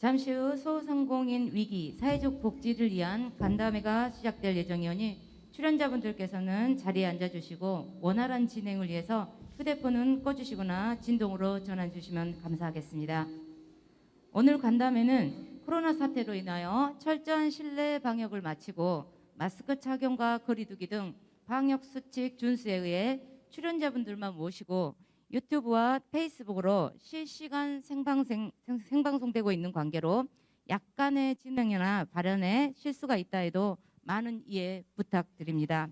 잠시 후 소상공인 위기 사회적 복지를 위한 간담회가 시작될 예정이오니 출연자분들께서는 자리에 앉아주시고 원활한 진행을 위해서 휴대폰은 꺼주시거나 진동으로 전환주시면 감사하겠습니다. 오늘 간담회는 코로나 사태로 인하여 철저한 실내 방역을 마치고 마스크 착용과 거리두기 등 방역 수칙 준수에 의해 출연자분들만 모시고 유튜브와 페이스북으로 실시간 생방송되고 있는 관계로 약간의 진행이나 발언에 실수가 있다 해도 많은 이해 부탁드립니다.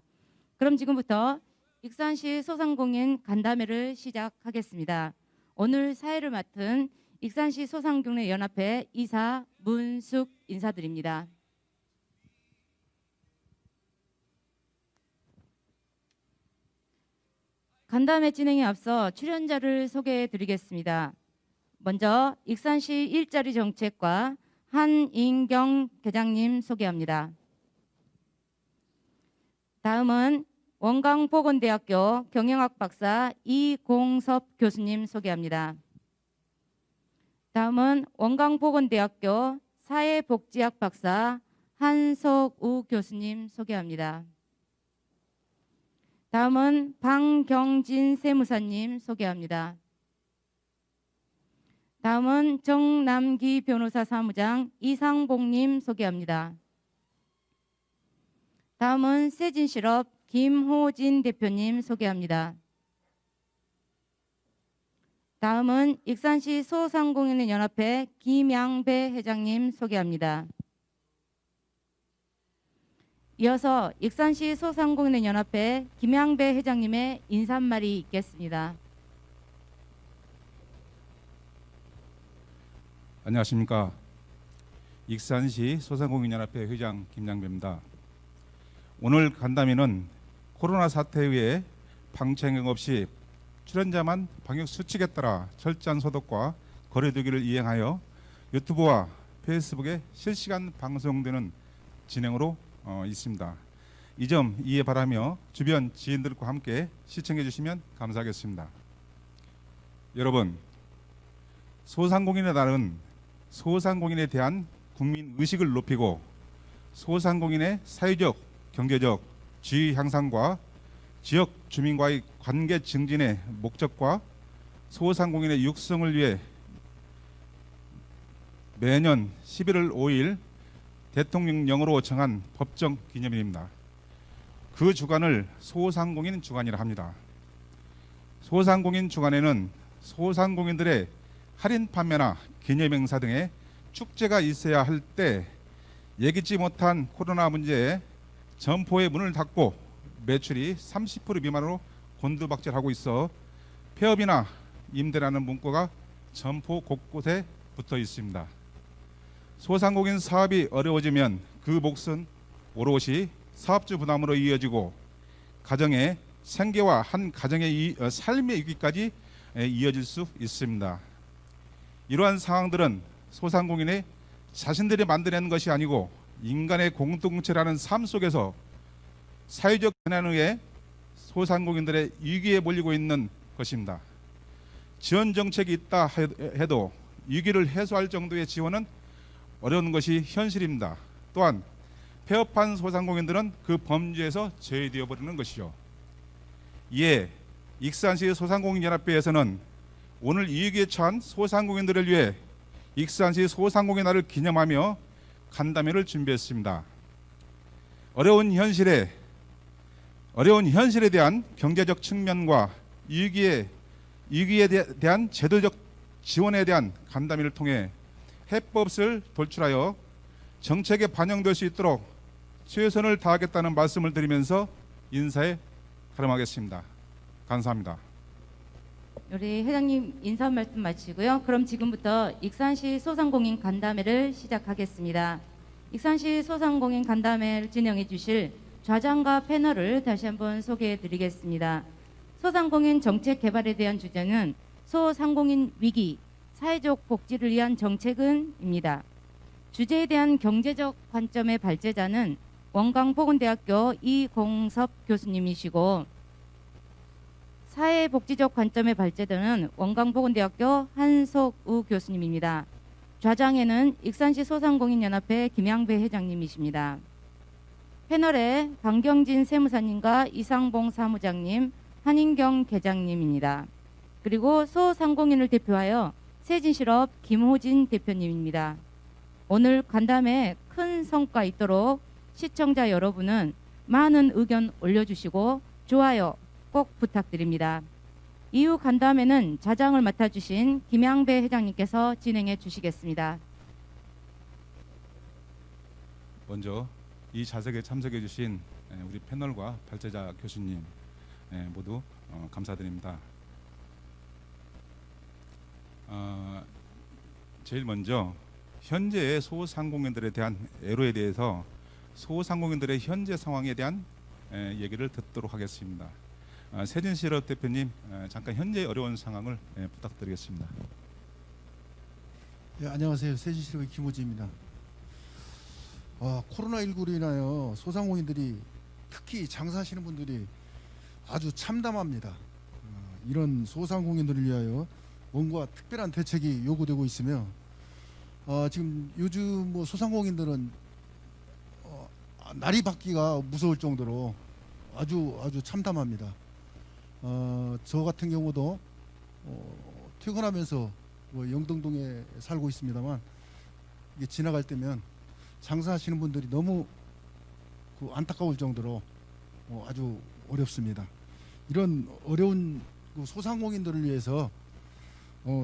그럼 지금부터 익산시 소상공인 간담회를 시작하겠습니다. 오늘 사회를 맡은 익산시 소상공인연합회 이사 문숙 인사드립니다. 간담회 진행에 앞서 출연자를 소개해 드리겠습니다. 먼저 익산시 일자리 정책과 한인경 계장님 소개합니다. 다음은 원광보건대학교 경영학 박사 이공섭 교수님 소개합니다. 다음은 원광보건대학교 사회복지학 박사 한석우 교수님 소개합니다. 다음은 방경진 세무사님 소개합니다. 다음은 정남기 변호사 사무장 이상복님 소개합니다. 다음은 세진실업 김호진 대표님 소개합니다. 다음은 익산시 소상공인연합회 김양배 회장님 소개합니다. 이어서 익산시 소상공인연합회 김양배 회장님의 인사말이 있겠습니다. 안녕하십니까. 익산시 소상공인연합회 회장 김양배입니다. 오늘 간담회는 코로나 사태에 의해 방청객 없이 출연자만 방역 수칙에 따라 철저한 소독과 거리두기를 이행하여 유튜브와 페이스북에 실시간 방송되는 진행으로 있습니다. 이 점 이해 바라며 주변 지인들과 함께 시청해 주시면 감사하겠습니다. 여러분, 소상공인의 날은 소상공인에 대한 국민 의식을 높이고 소상공인의 사회적, 경제적 지위 향상과 지역 주민과의 관계 증진의 목적과 소상공인의 육성을 위해 매년 11월 5일 대통령령으로 정한 법정 기념일입니다. 그 주간을 소상공인 주간이라 합니다. 소상공인 주간에는 소상공인들의 할인 판매나 기념행사 등의 축제가 있어야 할 때 예기치 못한 코로나 문제에 점포의 문을 닫고 매출이 30% 미만으로 곤두박질하고 있어 폐업이나 임대라는 문구가 점포 곳곳에 붙어 있습니다. 소상공인 사업이 어려워지면 그 몫은 오롯이 사업주 부담으로 이어지고 가정의 생계와 한 가정의 삶의 위기까지 이어질 수 있습니다. 이러한 상황들은 소상공인의 자신들이 만들어낸 것이 아니고 인간의 공동체라는 삶 속에서 사회적 변화에 의해 소상공인들의 위기에 몰리고 있는 것입니다. 지원 정책이 있다 해도 위기를 해소할 정도의 지원은 어려운 것이 현실입니다. 또한 폐업한 소상공인들은 그 범주에서 제외되어 버리는 것이죠. 이에 익산시 소상공인연합회에서는 오늘 이 위기에 처한 소상공인들을 위해 익산시 소상공인 날을 기념하며 간담회를 준비했습니다. 어려운 현실에 대한 경제적 측면과 위기에 대한 제도적 지원에 대한 간담회를 통해 해법을 도출하여 정책에 반영될 수 있도록 최선을 다하겠다는 말씀을 드리면서 인사에 가름하겠습니다. 감사합니다. 우리 회장님 인사 말씀 마치고요. 그럼 지금부터 익산시 소상공인 간담회를 시작하겠습니다. 익산시 소상공인 간담회를 진행해 주실 좌장과 패널을 다시 한번 소개해 드리겠습니다. 소상공인 정책 개발에 대한 주제는 소상공인 위기, 사회적 복지를 위한 정책은입니다. 주제에 대한 경제적 관점의 발제자는 원광보건대학교 이공섭 교수님이시고 사회복지적 관점의 발제자는 원광보건대학교 한석우 교수님입니다. 좌장에는 익산시 소상공인연합회 김양배 회장님이십니다. 패널에 강경진 세무사님과 이상봉 사무장님, 한인경 계장님입니다. 그리고 소상공인을 대표하여 세진실업 김호진 대표님입니다. 오늘 간담회 큰 성과 있도록 시청자 여러분은 많은 의견 올려주시고 좋아요 꼭 부탁드립니다. 이후 간담회는 자장을 맡아주신 김양배 회장님께서 진행해 주시겠습니다. 먼저 이 자석에 참석해 주신 우리 패널과 발제자 교수님 모두 감사드립니다. 제일 먼저 현재의 소상공인들에 대한 애로에 대해서 소상공인들의 현재 상황에 대한 얘기를 듣도록 하겠습니다. 세진실업 대표님 잠깐 현재 어려운 상황을 부탁드리겠습니다. 예, 안녕하세요. 세진실업의 김호지입니다. 코로나19로 인하여 소상공인들이 특히 장사하시는 분들이 아주 참담합니다. 이런 소상공인들을 위하여 뭔가 특별한 대책이 요구되고 있으며 지금 요즘 뭐 소상공인들은 날이 밝기가 무서울 정도로 아주 참담합니다. 저 같은 경우도 퇴근하면서 영등동에 살고 있습니다만 이게 지나갈 때면 장사하시는 분들이 너무 안타까울 정도로 아주 어렵습니다. 이런 어려운 소상공인들을 위해서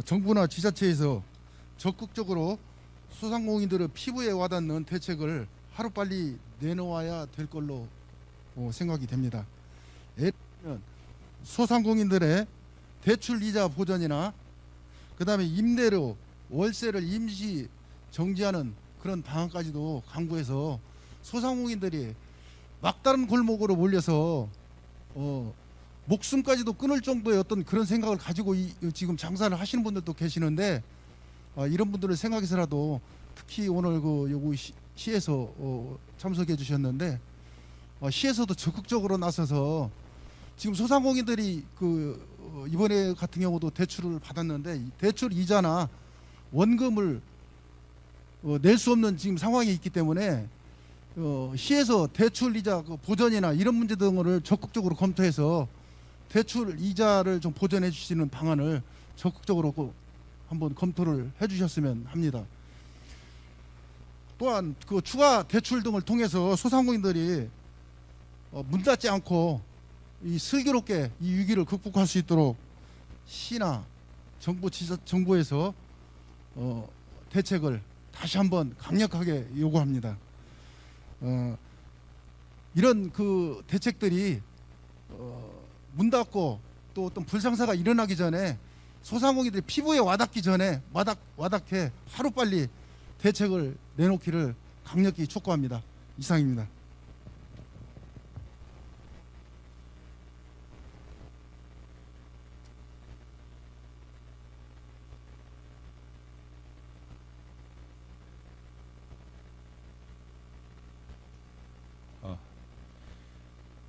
정부나 지자체에서 적극적으로 소상공인들의 피부에 와닿는 대책을 하루빨리 내놓아야 될 걸로 생각이 됩니다. 예를 들면 소상공인들의 대출 이자 보전이나 그다음에 임대료 월세를 임시 정지하는 그런 방안까지도 강구해서 소상공인들이 막다른 골목으로 몰려서 목숨까지도 끊을 정도의 어떤 그런 생각을 가지고 지금 장사를 하시는 분들도 계시는데 이런 분들을 생각해서라도 특히 오늘 여기 시에서 참석해 주셨는데 시에서도 적극적으로 나서서 지금 소상공인들이 이번에 같은 경우도 대출을 받았는데 대출 이자나 원금을 낼 수 없는 지금 상황이 있기 때문에 시에서 대출 이자 보전이나 이런 문제 등을 적극적으로 검토해서 대출 이자를 좀 보전해 주시는 방안을 적극적으로 한번 검토를 해 주셨으면 합니다. 또한 추가 대출 등을 통해서 소상공인들이 문 닫지 않고 슬기롭게 이 위기를 극복할 수 있도록 시나 정부에서 대책을 다시 한번 강력하게 요구합니다. 이런 대책들이 문 닫고 또 어떤 불상사가 일어나기 전에 소상공인들이 피부에 와닿기 전에 와닿게 하루빨리 대책을 내놓기를 강력히 촉구합니다. 이상입니다.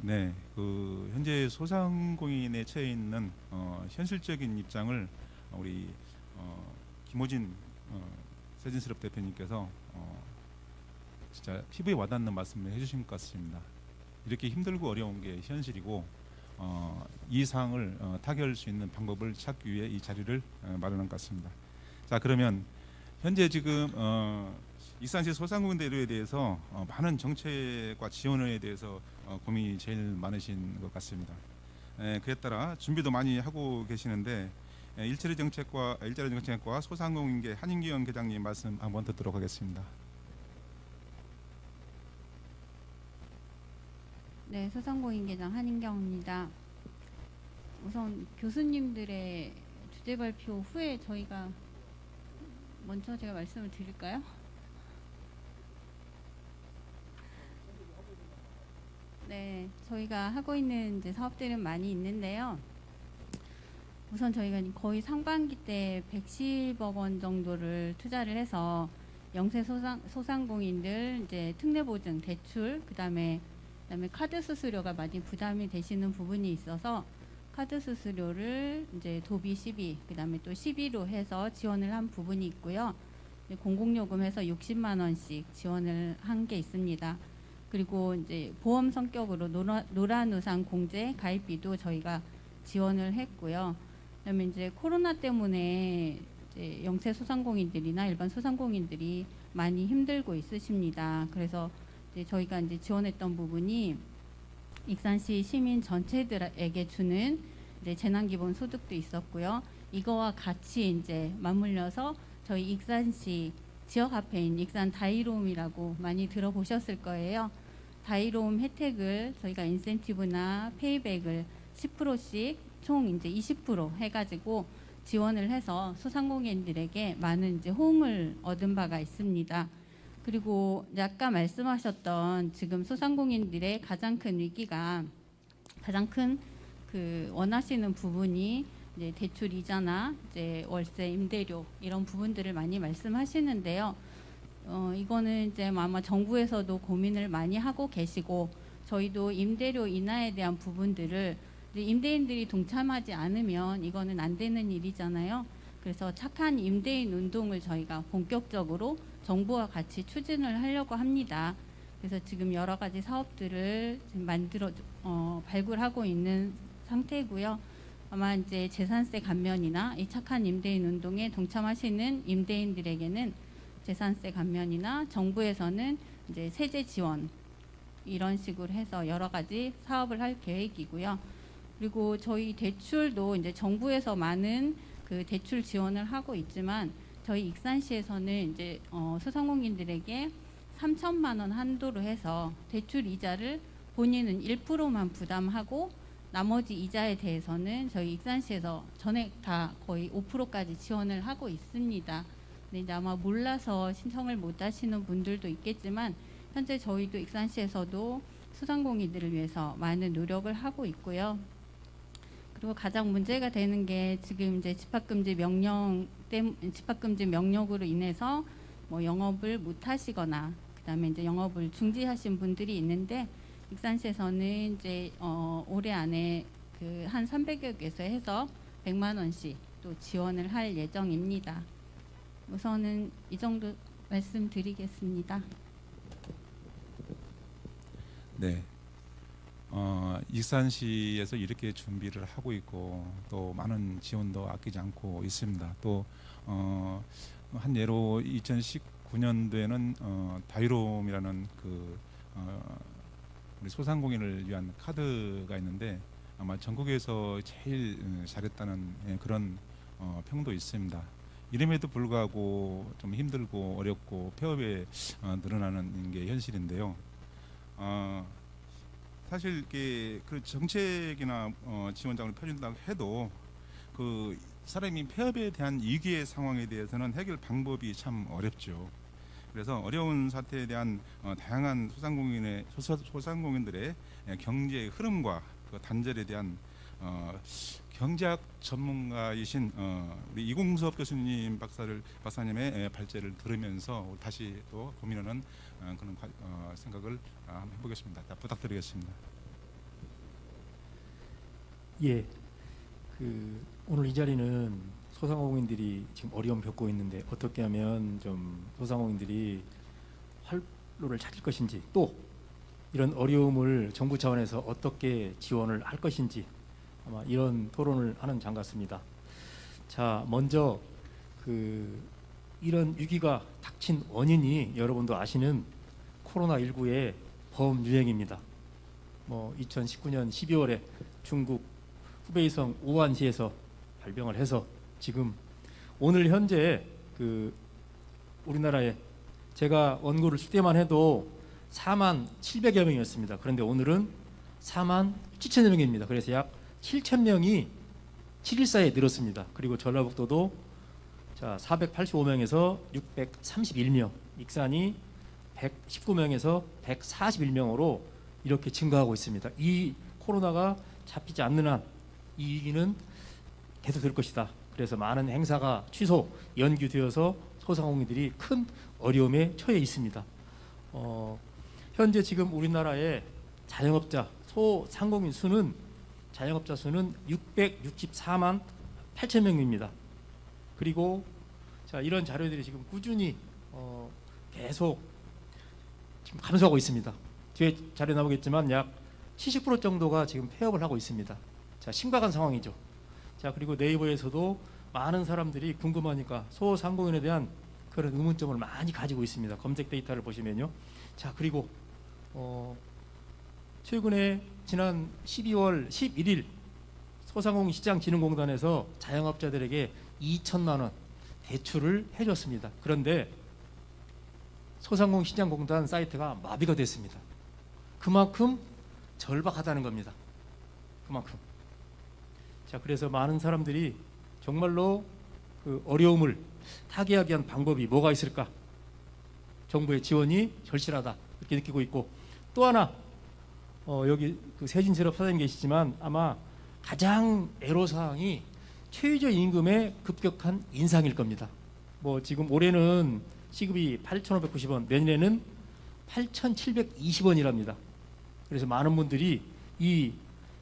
네, 현재 소상공인에 처해 있는 현실적인 입장을 우리 김호진 세진실업 대표님께서 진짜 피부에 와닿는 말씀을 해주신 것 같습니다. 이렇게 힘들고 어려운 게 현실이고 이 사항을 타개할 수 있는 방법을 찾기 위해 이 자리를 마련한 것 같습니다. 자, 그러면 현재 지금 익산시 소상공인들에 대해서 많은 정책과 지원에 대해서 고민이 제일 많으신 것 같습니다. 그에 따라 준비도 많이 하고 계시는데 일자리 정책과 소상공인계 한인경 계장님 말씀 한번 듣도록 하겠습니다. 네, 소상공인계장 한인경입니다. 우선 교수님들의 주제 발표 후에 먼저 제가 말씀을 드릴까요? 네, 저희가 하고 있는 이제 사업들은 많이 있는데요. 우선 저희가 거의 상반기 때 110억 원 정도를 투자를 해서 영세 소상공인들 이제 특례보증 대출 그다음에 카드 수수료가 많이 부담이 되시는 부분이 있어서 카드 수수료를 이제 도비 12 그다음에 또 12로 해서 지원을 한 부분이 있고요. 공공요금해서 60만 원씩 지원을 한 게 있습니다. 그리고 이제 보험 성격으로 노란우산 공제 가입비도 저희가 지원을 했고요. 그다음에 이제 코로나 때문에 이제 영세 소상공인들이나 일반 소상공인들이 많이 힘들고 있으십니다. 그래서 이제 저희가 이제 지원했던 부분이 익산시 시민 전체들에게 주는 이제 재난기본 소득도 있었고요. 이거와 같이 이제 맞물려서 저희 익산시 지역 화폐인 익산 다이로움이라고 많이 들어보셨을 거예요. 다이로움 혜택을 저희가 인센티브나 페이백을 10%씩 총 이제 20% 해가지고 지원을 해서 소상공인들에게 많은 이제 호응을 얻은 바가 있습니다. 그리고 이제 아까 말씀하셨던 지금 소상공인들의 가장 큰 위기가 가장 큰 그 원하시는 부분이 이제 대출 이자나 이제 월세 임대료 이런 부분들을 많이 말씀하시는데요. 이거는 이제 아마 정부에서도 고민을 많이 하고 계시고 저희도 임대료 인하에 대한 부분들을 임대인들이 동참하지 않으면 이거는 안 되는 일이잖아요. 그래서 착한 임대인 운동을 저희가 본격적으로 정부와 같이 추진을 하려고 합니다. 그래서 지금 여러 가지 사업들을 지금 발굴하고 있는 상태고요. 아마 이제 재산세 감면이나 이 착한 임대인 운동에 동참하시는 임대인들에게는 재산세 감면이나 정부에서는 이제 세제 지원 이런 식으로 해서 여러 가지 사업을 할 계획이고요. 그리고 저희 대출도 이제 정부에서 많은 그 대출 지원을 하고 있지만 저희 익산시에서는 이제 소상공인들에게 3천만 원 한도로 해서 대출 이자를 본인은 1%만 부담하고 나머지 이자에 대해서는 저희 익산시에서 전액 다 거의 5%까지 지원을 하고 있습니다. 근데 이제 아마 몰라서 신청을 못 하시는 분들도 있겠지만 현재 저희도 익산시에서도 소상공인들을 위해서 많은 노력을 하고 있고요. 그리고 가장 문제가 되는 게 지금 이제 집합금지 명령으로 인해서 뭐 영업을 못 하시거나 그다음에 이제 영업을 중지하신 분들이 있는데 익산시에서는 이제 올해 안에 그 한 300여 개에서 해서 100만 원씩 또 지원을 할 예정입니다. 우선은 이 정도 말씀드리겠습니다. 네. 익산시에서 이렇게 준비를 하고 있고 또 많은 지원도 아끼지 않고 있습니다. 또 한 예로 2019년도에는 다이롬이라는 그 우리 소상공인을 위한 카드가 있는데 아마 전국에서 제일 잘했다는 그런 평도 있습니다. 이름에도 불구하고 좀 힘들고 어렵고 폐업에 늘어나는 게 현실인데요. 사실 이게 그 정책이나 지원장을 펴준다고 해도 그 사람이 폐업에 대한 위기의 상황에 대해서는 해결 방법이 참 어렵죠. 그래서 어려운 사태에 대한 다양한 소상공인들의 경제 흐름과 그 단절에 대한 경제학 전문가이신 우리 이공섭 교수님 박사님의 발제를 들으면서 다시 또 고민하는 그런 생각을 한번 해보겠습니다. 부탁드리겠습니다. 예, 오늘 이 자리는 소상공인들이 지금 어려움 겪고 있는데 어떻게 하면 좀 소상공인들이 활로를 찾을 것인지 또 이런 어려움을 정부 차원에서 어떻게 지원을 할 것인지 아마 이런 토론을 하는 장 같습니다. 자, 먼저 이런 위기가 닥친 원인이 여러분도 아시는 코로나19의 범유행입니다. 2019년 12월에 중국 후베이성 우한시에서 발병을 해서 지금 오늘 현재 우리나라에 제가 원고를 쓸 때만 해도 4만 700여 명이었습니다. 그런데 오늘은 4만 7천여 명입니다. 그래서 약 7천 명이 7일 사이에 늘었습니다. 그리고 전라북도도 485명에서 631명, 익산이 119명에서 141명으로 이렇게 증가하고 있습니다. 이 코로나가 잡히지 않는 한 이 위기는 계속될 것이다. 그래서 많은 행사가 취소, 연기되어서 소상공인들이 큰 어려움에 처해 있습니다. 현재 지금 우리나라의 자영업자, 소상공인 수는 자영업자 수는 664만 8천 명입니다. 그리고 자, 이런 자료들이 지금 꾸준히 계속 지금 감소하고 있습니다. 뒤에 자료 나오겠지만 약 70% 정도가 지금 폐업을 하고 있습니다. 자, 심각한 상황이죠. 자, 그리고 네이버에서도 많은 사람들이 궁금하니까 소상공인에 대한 그런 의문점을 많이 가지고 있습니다. 검색 데이터를 보시면요. 자, 그리고 최근에 지난 12월 11일 소상공인시장진흥공단에서 자영업자들에게 2천만 원 대출을 해줬습니다. 그런데 소상공인시장공단 사이트가 마비가 됐습니다. 그만큼 절박하다는 겁니다. 그만큼. 자, 그래서 많은 사람들이 정말로 그 어려움을 타개하기 위한 방법이 뭐가 있을까? 정부의 지원이 절실하다 이렇게 느끼고 있고, 또 하나 여기 그 세진실업 사장님 계시지만 아마 가장 애로사항이 최저임금의 급격한 인상일 겁니다. 뭐 지금 올해는 시급이 8,590원, 내년에는 8,720원이랍니다. 그래서 많은 분들이 이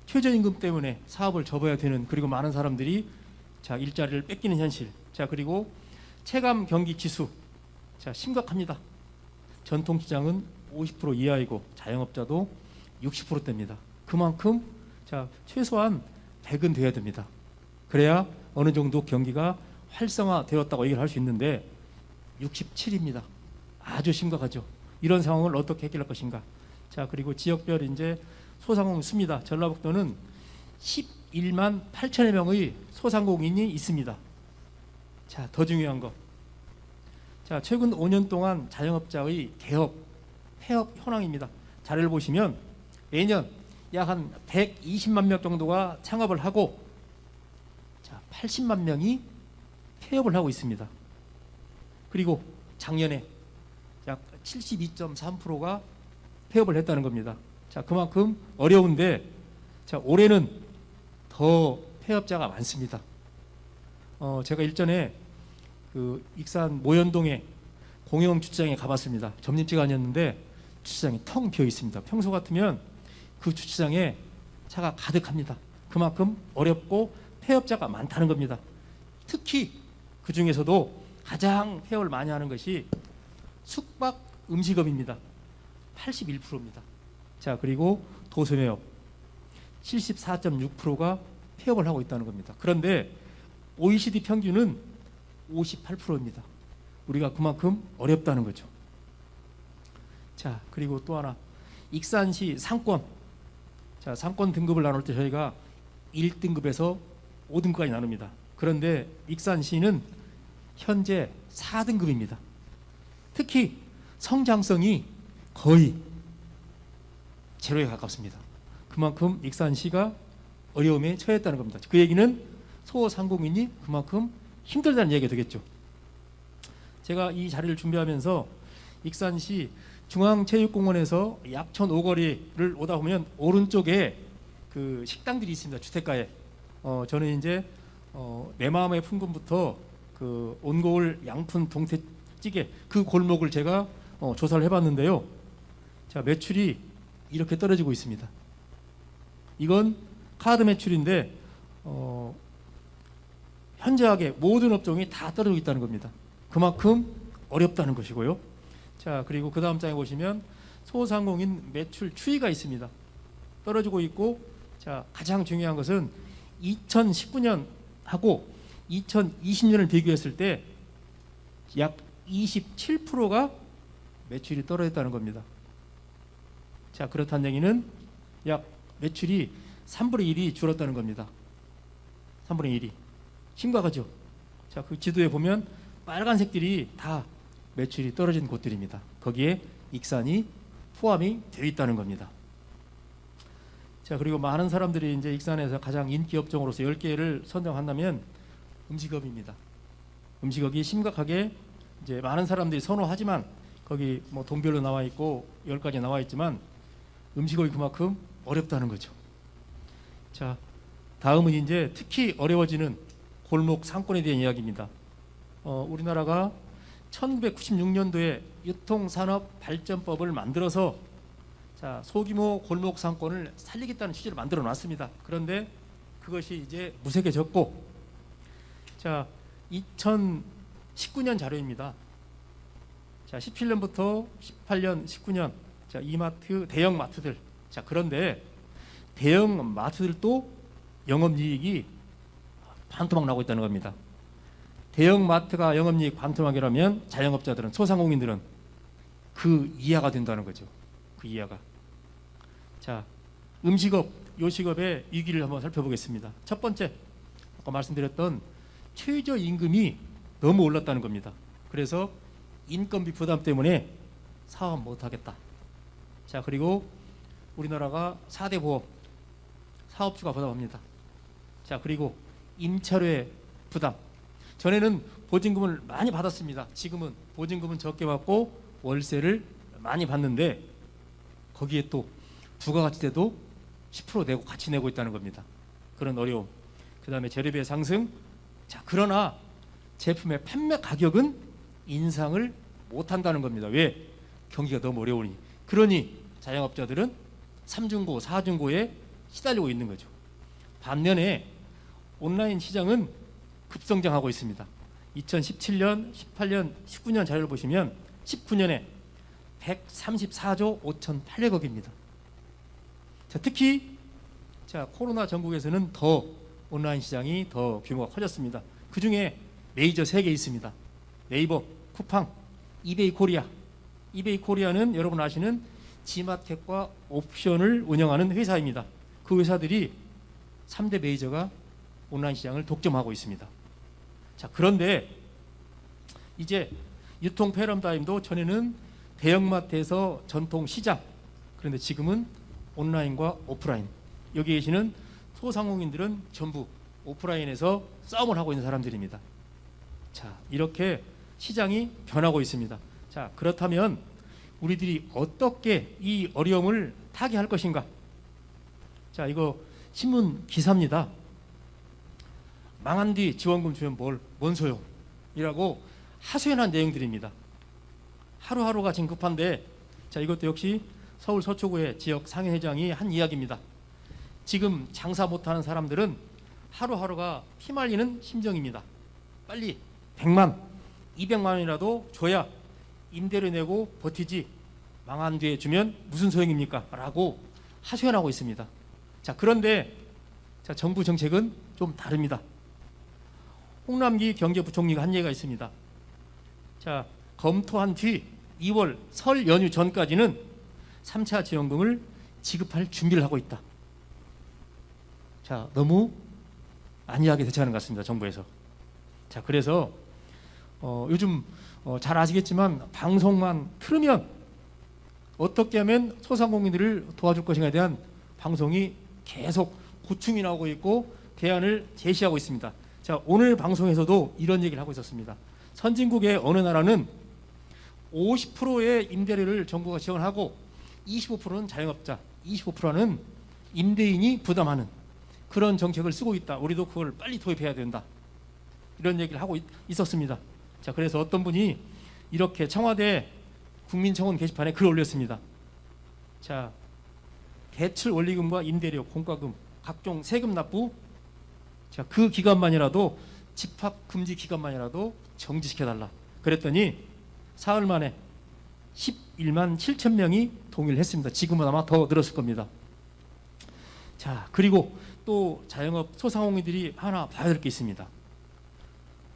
최저임금 때문에 사업을 접어야 되는, 그리고 많은 사람들이 자 일자리를 뺏기는 현실. 자, 그리고 체감 경기 지수, 자 심각합니다. 전통시장은 50% 이하이고 자영업자도 60%대입니다. 그만큼 자 최소한 100은 돼야 됩니다. 그래야 어느 정도 경기가 활성화되었다고 얘기를 할 수 있는데 67입니다. 아주 심각하죠. 이런 상황을 어떻게 해결할 것인가. 자, 그리고 지역별 이제 소상공인 수입니다. 전라북도는 11만 8천여 명의 소상공인이 있습니다. 자, 더 중요한 거. 자, 최근 5년 동안 자영업자의 개업, 폐업 현황입니다. 자료를 보시면 매년 약 한 120만 명 정도가 창업을 하고, 자, 80만 명이 폐업을 하고 있습니다. 그리고 작년에 약 72.3%가 폐업을 했다는 겁니다. 자, 그만큼 어려운데, 자, 올해는 더 폐업자가 많습니다. 제가 일전에 그 익산 모현동에 공영 주차장에 가봤습니다. 점심시간 아니었는데 주차장이 텅 비어 있습니다. 평소 같으면 그 주차장에 차가 가득합니다. 그만큼 어렵고 폐업자가 많다는 겁니다. 특히 그 중에서도 가장 폐업을 많이 하는 것이 숙박 음식업입니다. 81%입니다. 자, 그리고 도소매업 74.6%가 폐업을 하고 있다는 겁니다. 그런데 OECD 평균은 58%입니다. 우리가 그만큼 어렵다는 거죠. 자, 그리고 또 하나, 익산시 상권. 자, 상권 등급을 나눌 때 저희가 1등급에서 5등급까지 나눕니다. 그런데 익산시는 현재 4등급입니다. 특히 성장성이 거의 제로에 가깝습니다. 그만큼 익산시가 어려움에 처했다는 겁니다. 그 얘기는 소상공인이 그만큼 힘들다는 얘기가 되겠죠. 제가 이 자리를 준비하면서 익산시 중앙체육공원에서 약천 오거리를 오다 보면 오른쪽에 그 식당들이 있습니다. 주택가에. 저는 이제 내 마음의 풍금부터 그 온고을 양푼 동태찌개 그 골목을 제가 조사를 해봤는데요. 자, 매출이 이렇게 떨어지고 있습니다. 이건 카드 매출인데 현저하게 모든 업종이 다 떨어지고 있다는 겁니다. 그만큼 어렵다는 것이고요. 자, 그리고 그 다음 장에 보시면 소상공인 매출 추이가 있습니다. 떨어지고 있고, 자, 가장 중요한 것은 2019년하고 2020년을 비교했을 때 약 27%가 매출이 떨어졌다는 겁니다. 자, 그렇다는 얘기는 약 매출이 3분의 1이 줄었다는 겁니다. 3분의 1이. 심각하죠. 자, 그 지도에 보면 빨간색들이 다 매출이 떨어진 곳들입니다. 거기에 익산이 포함이 되어 있다는 겁니다. 자, 그리고 많은 사람들이 이제 익산에서 가장 인기 업종으로서 10개를 선정한다면 음식업입니다. 음식업이 심각하게 이제 많은 사람들이 선호하지만 거기 뭐 동별로 나와 있고 10가지 나와 있지만 음식업이 그만큼 어렵다는 거죠. 자, 다음은 이제 특히 어려워지는 골목 상권에 대한 이야기입니다. 우리나라가 1996년도에 유통산업발전법을 만들어서 자, 소규모 골목 상권을 살리겠다는 취지로 만들어 놨습니다. 그런데 그것이 이제 무색해졌고, 자, 19년 자료입니다. 자, 17년부터 18년, 19년, 자, 이마트, 대형 마트들. 자, 그런데 대형 마트들도 영업이익이 반토막 나고 있다는 겁니다. 대형 마트가 영업이익 반토막이라면 자영업자들은, 소상공인들은 그 이하가 된다는 거죠. 그 이하가. 자, 음식업, 요식업의 위기를 한번 살펴보겠습니다. 첫 번째, 아까 말씀드렸던 최저임금이 너무 올랐다는 겁니다. 그래서 인건비 부담 때문에 사업 못하겠다. 자, 그리고 우리나라가 4대 보험, 사업주가 부담합니다. 자, 그리고 임차료의 부담. 전에는 보증금을 많이 받았습니다. 지금은 보증금은 적게 받고 월세를 많이 받는데 거기에 또 부가가치세도 10% 내고 같이 내고 있다는 겁니다. 그런 어려움. 그 다음에 재료비의 상승. 자, 그러나 제품의 판매 가격은 인상을 못한다는 겁니다. 왜? 경기가 너무 어려우니. 그러니 자영업자들은 3중고, 4중고에 시달리고 있는 거죠. 반면에 온라인 시장은 급성장하고 있습니다. 2017년, 18년, 19년 자료를 보시면 19년에 134조 5,800억입니다. 자, 특히 자, 코로나 전국에서는 더 온라인 시장이 더 규모가 커졌습니다. 그 중에 메이저 3개 있습니다. 네이버, 쿠팡, 이베이 코리아. 이베이 코리아는 여러분 아시는 지마켓과 옵션을 운영하는 회사입니다. 그 회사들이 3대 메이저가 온라인 시장을 독점하고 있습니다. 자, 그런데 이제 유통 패러다임도 전에는 대형마트에서 전통 시장, 그런데 지금은 온라인과 오프라인. 여기 계시는 소상공인들은 전부 오프라인에서 싸움을 하고 있는 사람들입니다. 자, 이렇게 시장이 변하고 있습니다. 자, 그렇다면 우리들이 어떻게 이 어려움을 타개할 것인가? 자, 이거 신문 기사입니다. 망한 뒤 지원금 주면 뭔 소용이라고 하소연한 내용들입니다. 하루하루가 지금 급한데, 자, 이것도 역시 서울 서초구의 지역 상인회장이 한 이야기입니다. 지금 장사 못하는 사람들은 하루하루가 피말리는 심정입니다. 빨리 100만, 200만 원이라도 줘야 임대료 내고 버티지, 망한 뒤에 주면 무슨 소용입니까? 라고 하소연하고 있습니다. 자, 그런데 자, 정부 정책은 좀 다릅니다. 홍남기 경제부총리가 한 얘기가 있습니다. 자, 검토한 뒤 2월 설 연휴 전까지는 3차 지원금을 지급할 준비를 하고 있다. 자, 너무 안이하게 대처하는 것 같습니다. 정부에서. 자, 그래서 요즘 잘 아시겠지만 방송만 틀으면 어떻게 하면 소상공인들을 도와줄 것인가에 대한 방송이 계속 고충이 나오고 있고 대안을 제시하고 있습니다. 자, 오늘 방송에서도 이런 얘기를 하고 있었습니다. 선진국의 어느 나라는 50%의 임대료를 정부가 지원하고 25%는 자영업자, 25%는 임대인이 부담하는 그런 정책을 쓰고 있다. 우리도 그걸 빨리 도입해야 된다. 이런 얘기를 하고 있었습니다. 자, 그래서 어떤 분이 이렇게 청와대 국민청원 게시판에 글을 올렸습니다. 자, 대출 원리금과 임대료, 공과금, 각종 세금 납부, 자, 그 기간만이라도 집합 금지 기간만이라도 정지시켜달라. 그랬더니 사흘 만에 11만 7천 명이 동의를 했습니다. 지금은 아마 더 늘었을 겁니다. 자, 그리고 또 자영업 소상공인들이 하나 봐야 될 게 있습니다.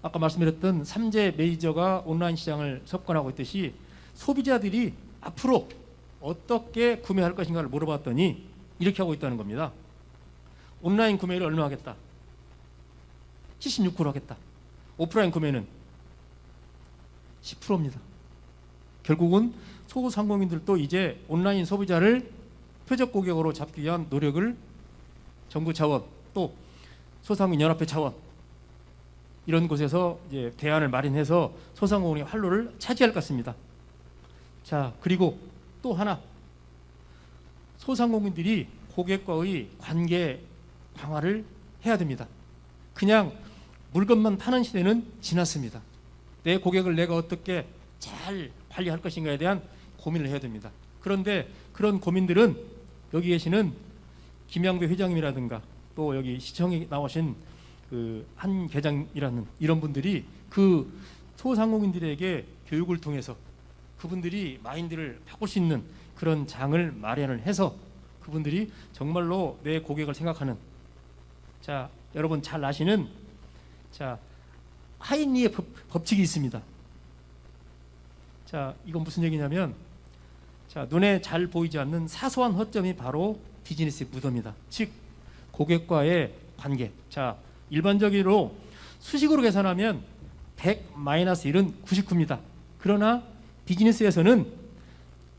아까 말씀드렸던 3대 메이저가 온라인 시장을 석권하고 있듯이 소비자들이 앞으로 어떻게 구매할 것인가를 물어봤더니 이렇게 하고 있다는 겁니다. 온라인 구매를 얼마 하겠다? 76% 하겠다. 오프라인 구매는 10%입니다. 결국은 소상공인들도 이제 온라인 소비자를 표적 고객으로 잡기 위한 노력을 정부 차원 또 소상공인 연합회 차원 이런 곳에서 이제 대안을 마련해서 소상공인의 활로를 차지할 것 같습니다. 자, 그리고 또 하나, 소상공인들이 고객과의 관계 강화를 해야 됩니다. 그냥 물건만 파는 시대는 지났습니다. 내 고객을 내가 어떻게 잘 관리할 것인가에 대한 고민을 해야 됩니다. 그런데 그런 고민들은 여기 계시는 김양배 회장님이라든가 또 여기 시청에 나오신 그 한 계장이라는 이런 분들이 그 소상공인들에게 교육을 통해서 그분들이 마인드를 바꿀 수 있는 그런 장을 마련을 해서 그분들이 정말로 내 고객을 생각하는, 자 여러분 잘 아시는 자 하인리의 법칙이 있습니다. 자 이건 무슨 얘기냐면, 자 눈에 잘 보이지 않는 사소한 허점이 바로 비즈니스의 무덤이다. 즉 고객과의 관계. 자 일반적으로 수식으로 계산하면 100-1은 99입니다. 그러나 비즈니스에서는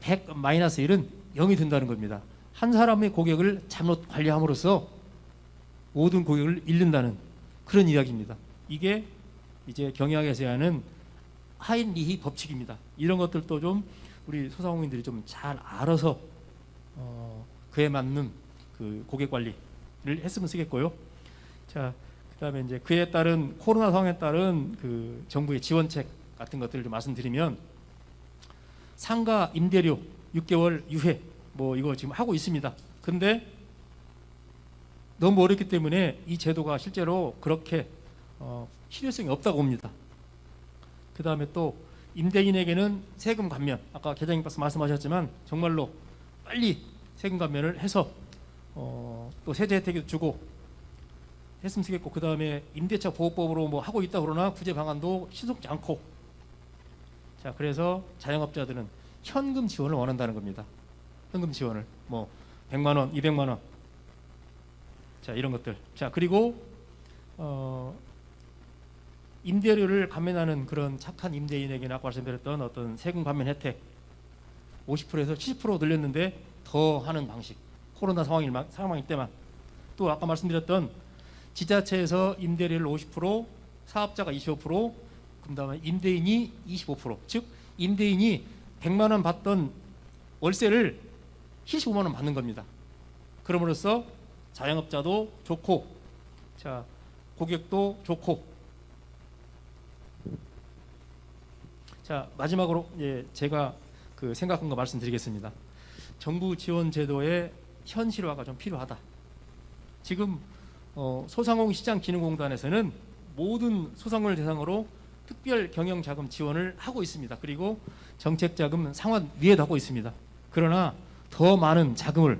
100-1은 0이 된다는 겁니다. 한 사람의 고객을 잘못 관리함으로써 모든 고객을 잃는다는 그런 이야기입니다. 이게 이제 경영학에서 하는 하인리히 법칙입니다. 이런 것들도 좀 우리 소상공인들이 좀 잘 알아서 그에 맞는 그 고객 관리를 했으면 쓰겠고요. 자, 그다음에 이제 그에 따른 코로나 상황에 따른 그 정부의 지원책 같은 것들을 좀 말씀드리면, 상가 임대료 6개월 유예 뭐 이거 지금 하고 있습니다. 근데 너무 어렵기 때문에 이 제도가 실제로 그렇게 실효성이 없다고 봅니다. 그 다음에 또 임대인에게는 세금 감면, 아까 계장님께서 말씀하셨지만 정말로 빨리 세금 감면을 해서 또 세제 혜택도 주고 했으면 쓰겠고, 그 다음에 임대차 보호법으로 뭐 하고 있다 그러나 구제 방안도 신속지 않고, 자 그래서 자영업자들은 현금 지원을 원한다는 겁니다. 현금 지원을 뭐 100만 원, 200만 원, 자 이런 것들. 자 그리고 임대료를 감면하는 그런 착한 임대인에게는 아까 말씀드렸던 어떤 세금 감면 혜택 50%에서 70% 늘렸는데 더 하는 방식. 코로나 상황일 때만. 또 아까 말씀드렸던 지자체에서 임대료를 50%, 사업자가 25%, 그다음에 임대인이 25%. 즉 임대인이 100만 원 받던 월세를 75만 원 받는 겁니다. 그럼으로써 자영업자도 좋고, 자 고객도 좋고. 자 마지막으로 제가 그 생각한 거 말씀드리겠습니다. 정부 지원 제도의 현실화가 좀 필요하다. 지금 소상공인시장진흥공단에서는 모든 소상공인을 대상으로 특별 경영 자금 지원을 하고 있습니다. 그리고 정책 자금 상환 위에도 하고 있습니다. 그러나 더 많은 자금을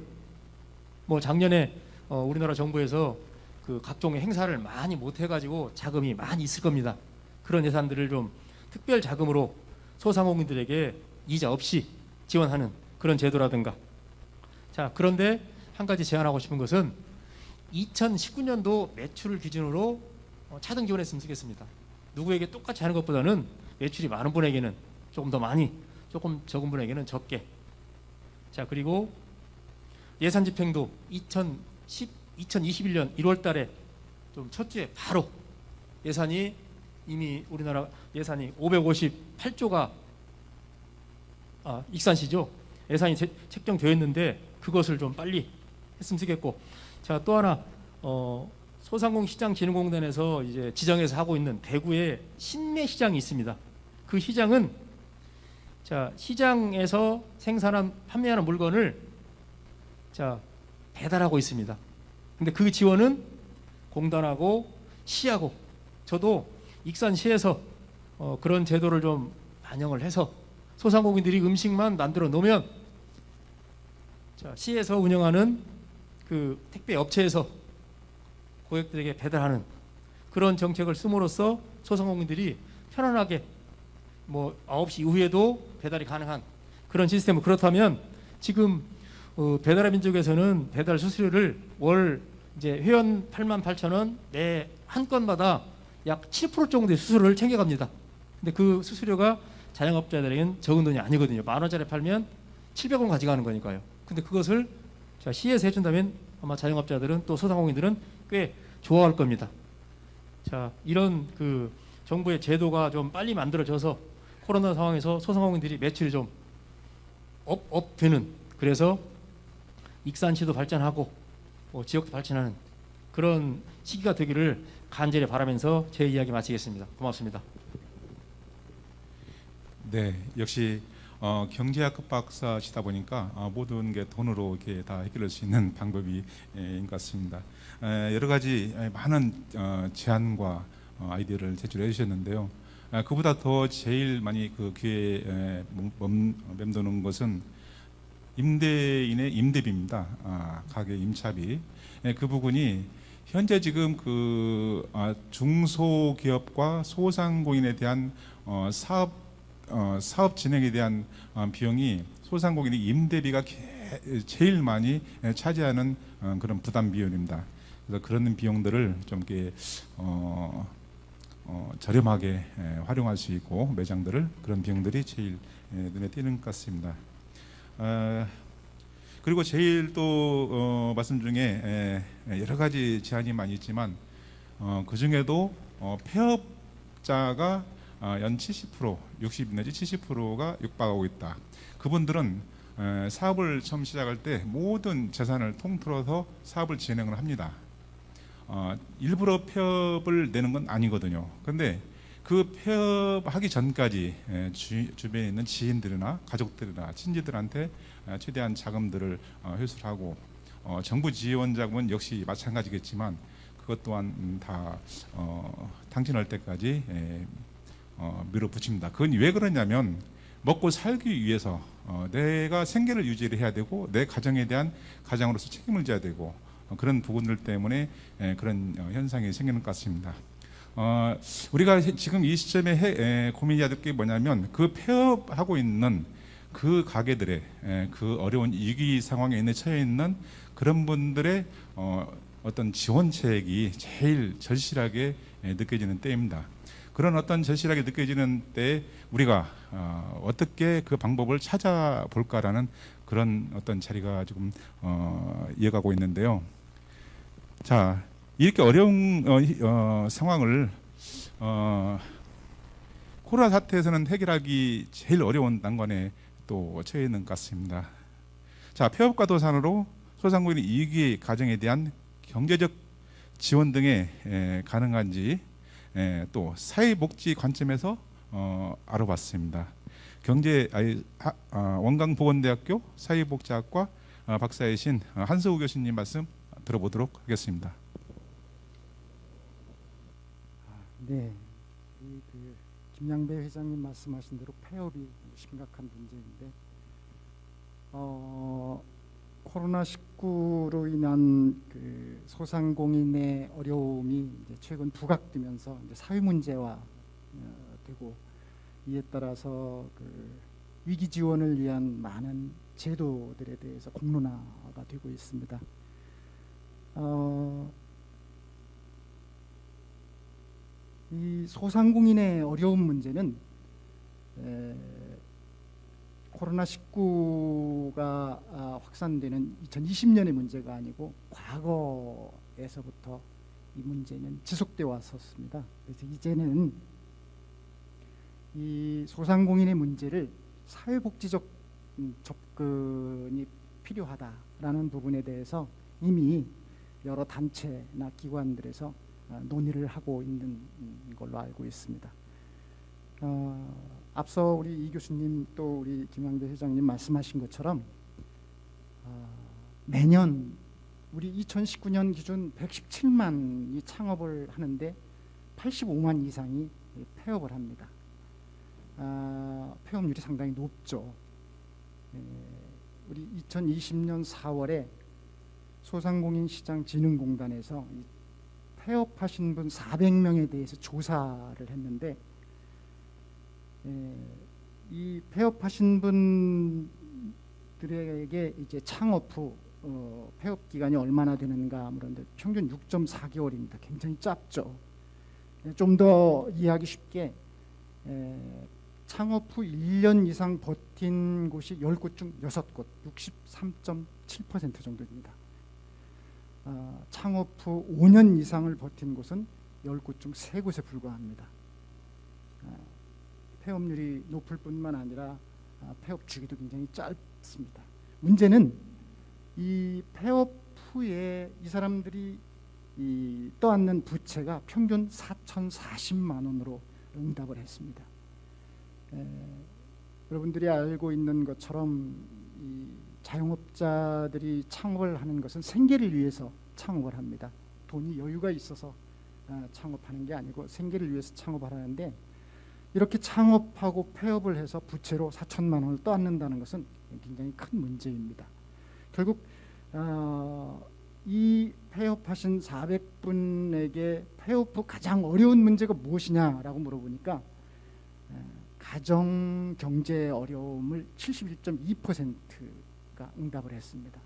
뭐 작년에 우리나라 정부에서 그 각종의 행사를 많이 못 해가지고 자금이 많이 있을 겁니다. 그런 예산들을 좀 특별 자금으로 소상공인들에게 이자 없이 지원하는 그런 제도라든가. 자 그런데 한 가지 제안하고 싶은 것은 2019년도 매출을 기준으로 차등 지원했으면 쓰겠습니다. 누구에게 똑같이 하는 것보다는 매출이 많은 분에게는 조금 더 많이, 조금 적은 분에게는 적게. 자 그리고 예산 집행도 2021년 1월 달에 좀 첫 주에 바로 예산이 이미 우리나라 예산이 558조가 익산시죠. 예산이 책정되어 있는데 그것을 좀 빨리 했으면 쓰겠고. 자 또 하나 소상공인시장진흥공단에서 이제 지정해서 하고 있는 대구에 신매 시장이 있습니다. 그 시장은 자 시장에서 생산한 판매하는 물건을 자 배달하고 있습니다. 근데 그 지원은 공단하고 시하고, 저도 익산시에서 그런 제도를 좀 반영을 해서 소상공인들이 음식만 만들어 놓으면 자 시에서 운영하는 그 택배 업체에서 고객들에게 배달하는 그런 정책을 씀으로써 소상공인들이 편안하게 뭐 9시 이후에도 배달이 가능한 그런 시스템을. 그렇다면 지금 배달의 민족에서는 배달 수수료를 월 이제 회원 88,000원 매 한 건마다 약 7% 정도의 수수료를 챙겨갑니다. 근데 그 수수료가 자영업자들에겐 적은 돈이 아니거든요. 10,000원짜리 팔면 700원 가져가는 거니까요. 근데 그것을 자 시에서 해준다면 아마 자영업자들은 또 소상공인들은 꽤 좋아할 겁니다. 자 이런 그 정부의 제도가 좀 빨리 만들어져서 코로나 상황에서 소상공인들이 매출이 좀 업 되는, 그래서 익산시도 발전하고 지역도 발전하는 그런 시기가 되기를 간절히 바라면서 제 이야기 마치겠습니다. 고맙습니다. 네, 역시 경제학 박사시다 보니까 모든 게 돈으로 이렇게 다 해결할 수 있는 방법인 것 같습니다. 여러 가지 많은 제안과 아이디어를 제출해 주셨는데요. 그보다 더 제일 많이 그 귀에 맴도는 것은 임대인의 임대비입니다. 가게 임차비. 그 부분이 현재 지금 그 중소기업과 소상공인에 대한 사업 진행에 대한 비용이 소상공인의 임대비가 제일 많이 차지하는 그런 부담 비용입니다. 그래서 그런 비용들을 좀 이렇게 저렴하게 활용할 수 있고 매장들을 그런 비용들이 제일 눈에 띄는 것 같습니다. 그리고 제일 또 말씀 중에 여러 가지 제한이 많이 있지만 그 중에도 폐업자가 연 70%, 60 내지 70%가 육박하고 있다. 그분들은 사업을 처음 시작할 때 모든 재산을 통틀어서 사업을 진행을 합니다. 일부러 폐업을 내는 건 아니거든요. 근데 그 폐업하기 전까지 주변에 있는 지인들이나 가족들이나 친지들한테 최대한 자금들을 회수하고 정부 지원 자금은 역시 마찬가지겠지만 그것 또한 다 탕진할 때까지 밀어붙입니다. 그건 왜 그러냐면 먹고 살기 위해서 내가 생계를 유지를 해야 되고 내 가정에 대한 가장으로서 책임을 져야 되고 그런 부분들 때문에 그런 현상이 생기는 것 같습니다. 우리가 지금 이 시점에 고민해야 될 게 뭐냐면 그 폐업하고 있는 그 가게들의 그 어려운 위기 상황에 처해 있는 그런 분들의 어떤 지원책이 제일 절실하게 느껴지는 때입니다. 그런 어떤 절실하게 느껴지는 때에 우리가 어떻게 그 방법을 찾아볼까라는 그런 어떤 자리가 지금 이어가고 있는데요. 자, 이렇게 어려운 상황을 코로나 사태에서는 해결하기 제일 어려운 난관에 또 처해 있는 것 같습니다. 자, 폐업과 도산으로 소상공인의 이익의 가정에 대한 경제적 지원 등에 가능한지 또 사회복지 관점에서 알아봤습니다. 원광보건대학교 사회복지학과 박사이신 한서우 교수님 말씀 들어보도록 하겠습니다. 네, 김양배 회장님 말씀하신 대로 폐업이 심각한 문제인데 코로나19로 인한 그 소상공인의 어려움이 이제 최근 부각되면서 이제 사회 문제화 되고 이에 따라서 그 위기 지원을 위한 많은 제도들에 대해서 공론화가 되고 있습니다. 이 소상공인의 어려운 문제는 코로나19가 확산되는 2020년의 문제가 아니고 과거에서부터 이 문제는 지속되어 왔었습니다. 그래서 이제는 이 소상공인의 문제를 사회복지적 접근이 필요하다라는 부분에 대해서 이미 여러 단체나 기관들에서 논의를 하고 있는 걸로 알고 있습니다. 앞서 우리 이 교수님 또 우리 김양배 회장님 말씀하신 것처럼 매년 우리 2019년 기준 117만이 창업을 하는데 85만 이상이 폐업을 합니다. 폐업률이 상당히 높죠. 우리 2020년 4월에 소상공인시장진흥공단에서 폐업하신 분 400명에 대해서 조사를 했는데 이 폐업하신 분들에게 이제 창업 후 폐업 기간이 얼마나 되는가 그런데 평균 6.4개월입니다. 굉장히 짧죠. 좀 더 이해하기 쉽게 창업 후 1년 이상 버틴 곳이 10곳 중 6곳, 63.7% 정도입니다. 창업 후 5년 이상을 버틴 곳은 10곳 중 3곳에 불과합니다. 폐업률이 높을 뿐만 아니라 폐업 주기도 굉장히 짧습니다. 문제는 이 폐업 후에 이 사람들이 떠안는 부채가 평균 4,040만 원으로 응답을 했습니다. 여러분들이 알고 있는 것처럼 이 자영업자들이 창업을 하는 것은 생계를 위해서 창업을 합니다. 돈이 여유가 있어서 창업하는 게 아니고 생계를 위해서 창업을 하는데 이렇게 창업하고 폐업을 해서 부채로 4천만 원을 떠안는다는 것은 굉장히 큰 문제입니다. 결국 이 폐업하신 400분에게 폐업 후 가장 어려운 문제가 무엇이냐라고 물어보니까 가정 경제 어려움을 71.2%가 응답을 했습니다.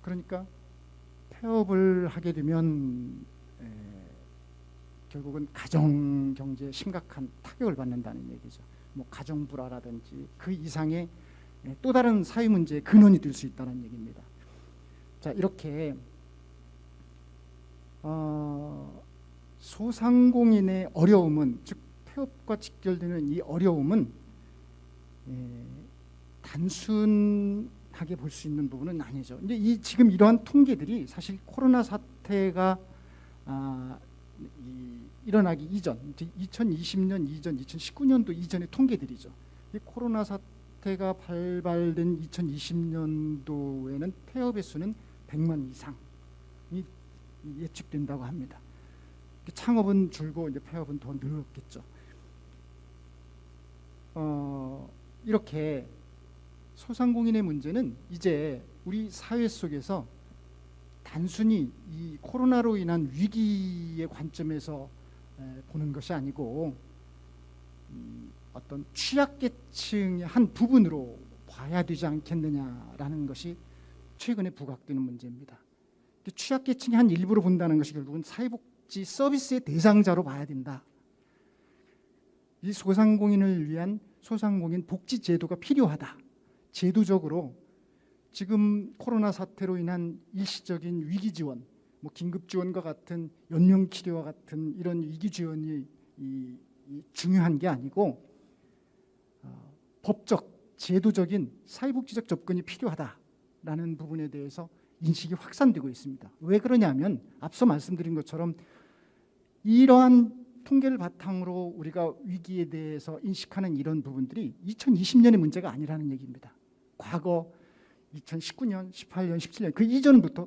그러니까 폐업을 하게 되면 결국은 가정 경제에 심각한 타격을 받는다는 얘기죠. 뭐 가정 불화라든지 그 이상의 또 다른 사회 문제의 근원이 될 수 있다는 얘기입니다. 자, 이렇게 소상공인의 어려움은, 즉 폐업과 직결되는 이 어려움은 단순하게 볼 수 있는 부분은 아니죠. 근데 지금 이러한 통계들이 사실 코로나 사태가 일어나기 이전, 2020년 이전, 2019년도 이전의 통계들이죠. 이 코로나 사태가 발발된 2020년도에는 폐업의 수는 100만 이상이 예측된다고 합니다. 창업은 줄고 이제 폐업은 더 늘었겠죠. 이렇게 소상공인의 문제는 이제 우리 사회 속에서 단순히 이 코로나로 인한 위기의 관점에서 보는 것이 아니고 어떤 취약계층의 한 부분으로 봐야 되지 않겠느냐라는 것이 최근에 부각되는 문제입니다. 취약계층의 한 일부로 본다는 것이 결국은 사회복지 서비스의 대상자로 봐야 된다. 이 소상공인을 위한 소상공인 복지 제도가 필요하다. 제도적으로 지금 코로나 사태로 인한 일시적인 위기 지원, 뭐 긴급 지원과 같은 연명 치료와 같은 이런 위기 지원이 중요한 게 아니고 법적, 제도적인 사회복지적 접근이 필요하다라는 부분에 대해서 인식이 확산되고 있습니다. 왜 그러냐면 앞서 말씀드린 것처럼 이러한 통계를 바탕으로 우리가 위기에 대해서 인식하는 이런 부분들이 2020년의 문제가 아니라는 얘기입니다. 과거 2019년, 18년, 17년 그 이전부터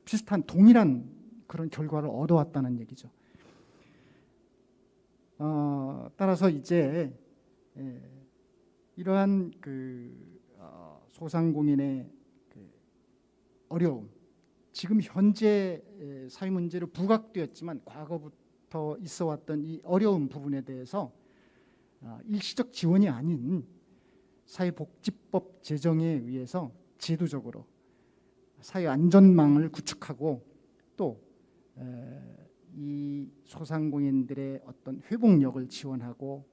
비슷한 동일한 그런 결과를 얻어왔다는 얘기죠. 따라서 이제 이러한 소상공인의 어려움, 지금 현재 사회 문제로 부각되었지만 과거부터 있어왔던 이 어려운 부분에 대해서 일시적 지원이 아닌 사회복지법 제정에 의해서 제도적으로 사회 안전망을 구축하고 또 이 소상공인들의 어떤 회복력을 지원하고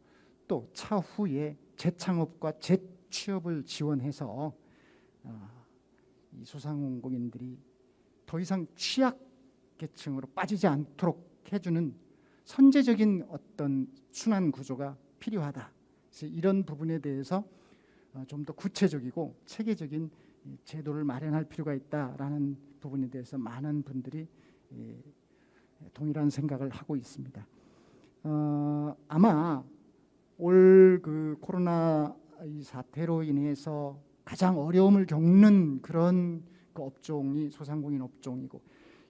또 차후에 재창업과 재취업을 지원해서 이 소상공인들이 더 이상 취약계층으로 빠지지 않도록 해주는 선제적인 어떤 순환 구조가 필요하다. 그래서 이런 부분에 대해서 좀 더 구체적이고 체계적인 제도를 마련할 필요가 있다라는 부분에 대해서 많은 분들이 동일한 생각을 하고 있습니다. 아마 올 그 코로나 이 사태로 인해서 가장 어려움을 겪는 그런 그 업종이 소상공인 업종이고,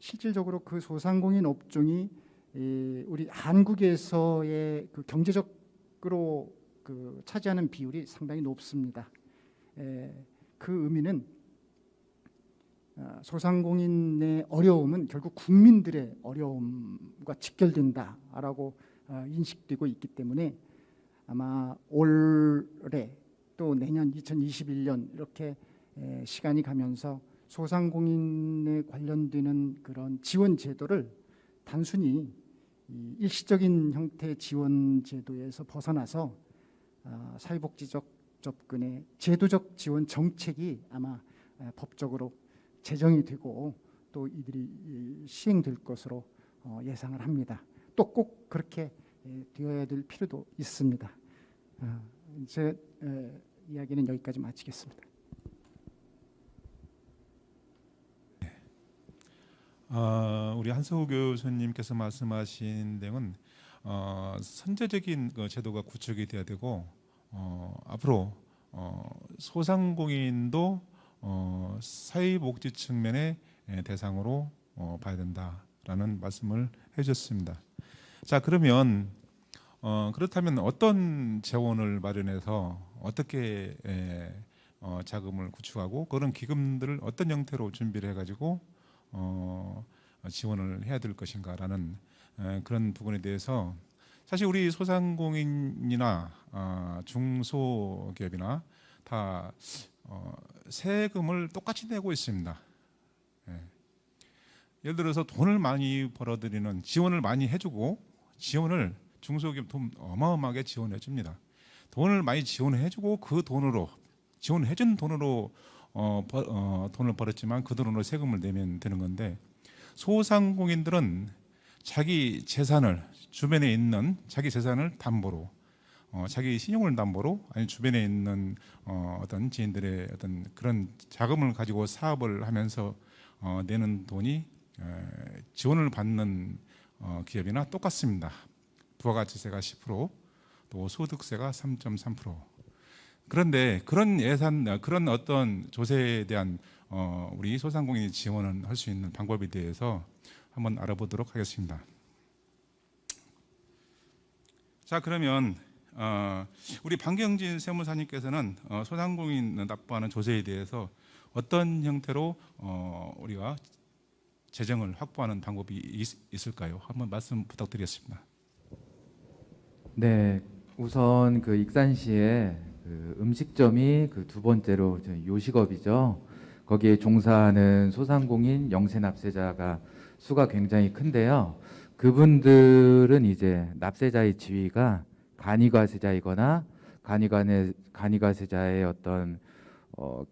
실질적으로 그 소상공인 업종이 우리 한국에서의 그 경제적으로 그 차지하는 비율이 상당히 높습니다. 그 의미는 소상공인의 어려움은 결국 국민들의 어려움과 직결된다라고 인식되고 있기 때문에 아마 올해 또 내년 2021년 이렇게 시간이 가면서 소상공인에 관련되는 그런 지원 제도를 단순히 일시적인 형태의 지원 제도에서 벗어나서 사회복지적 접근의 제도적 지원 정책이 아마 법적으로 제정이 되고 또 이들이 시행될 것으로 예상을 합니다. 또 꼭 그렇게 되어야 될 필요도 있습니다. 제 이야기는 여기까지 마치겠습니다. 우리 한석우 교수님께서 말씀하신 내용은 선제적인 그 제도가 구축이 돼야 되고 앞으로 소상공인도 사회복지 측면의 대상으로 봐야 된다라는 말씀을 해주셨습니다. 자, 그러면 그렇다면 어떤 재원을 마련해서 어떻게 자금을 구축하고 그런 기금들을 어떤 형태로 준비를 해가지고 지원을 해야 될 것인가라는 그런 부분에 대해서 사실 우리 소상공인이나 중소기업이나 다 세금을 똑같이 내고 있습니다. 예를 들어서 돈을 많이 벌어들이는 지원을 많이 해주고 지원을 중소기업 돈 어마어마하게 지원해 줍니다. 돈을 많이 지원해 주고 그 돈으로 지원해 준 돈으로 돈을 벌었지만 그 돈으로 세금을 내면 되는 건데 소상공인들은 자기 재산을 주변에 있는 자기 재산을 담보로 자기 신용을 담보로 아니 주변에 있는 어떤 지인들의 어떤 그런 자금을 가지고 사업을 하면서 내는 돈이 지원을 받는 기업이나 똑같습니다. 부가가치세가 10%, 또 소득세가 3.3%. 그런데 그런 예산, 그런 어떤 조세에 대한 우리 소상공인이 지원을 할 수 있는 방법에 대해서 한번 알아보도록 하겠습니다. 자, 그러면 우리 방경진 세무사님께서는 소상공인 납부하는 조세에 대해서 어떤 형태로 우리가 재정을 확보하는 방법이 있을까요? 한번 말씀 부탁드리겠습니다. 네, 우선 그 익산시에 그 음식점이 그 두 번째로 요식업이죠. 거기에 종사하는 소상공인 영세납세자가 수가 굉장히 큰데요. 그분들은 이제 납세자의 지위가 간이과세자이거나 간이과세자의 어떤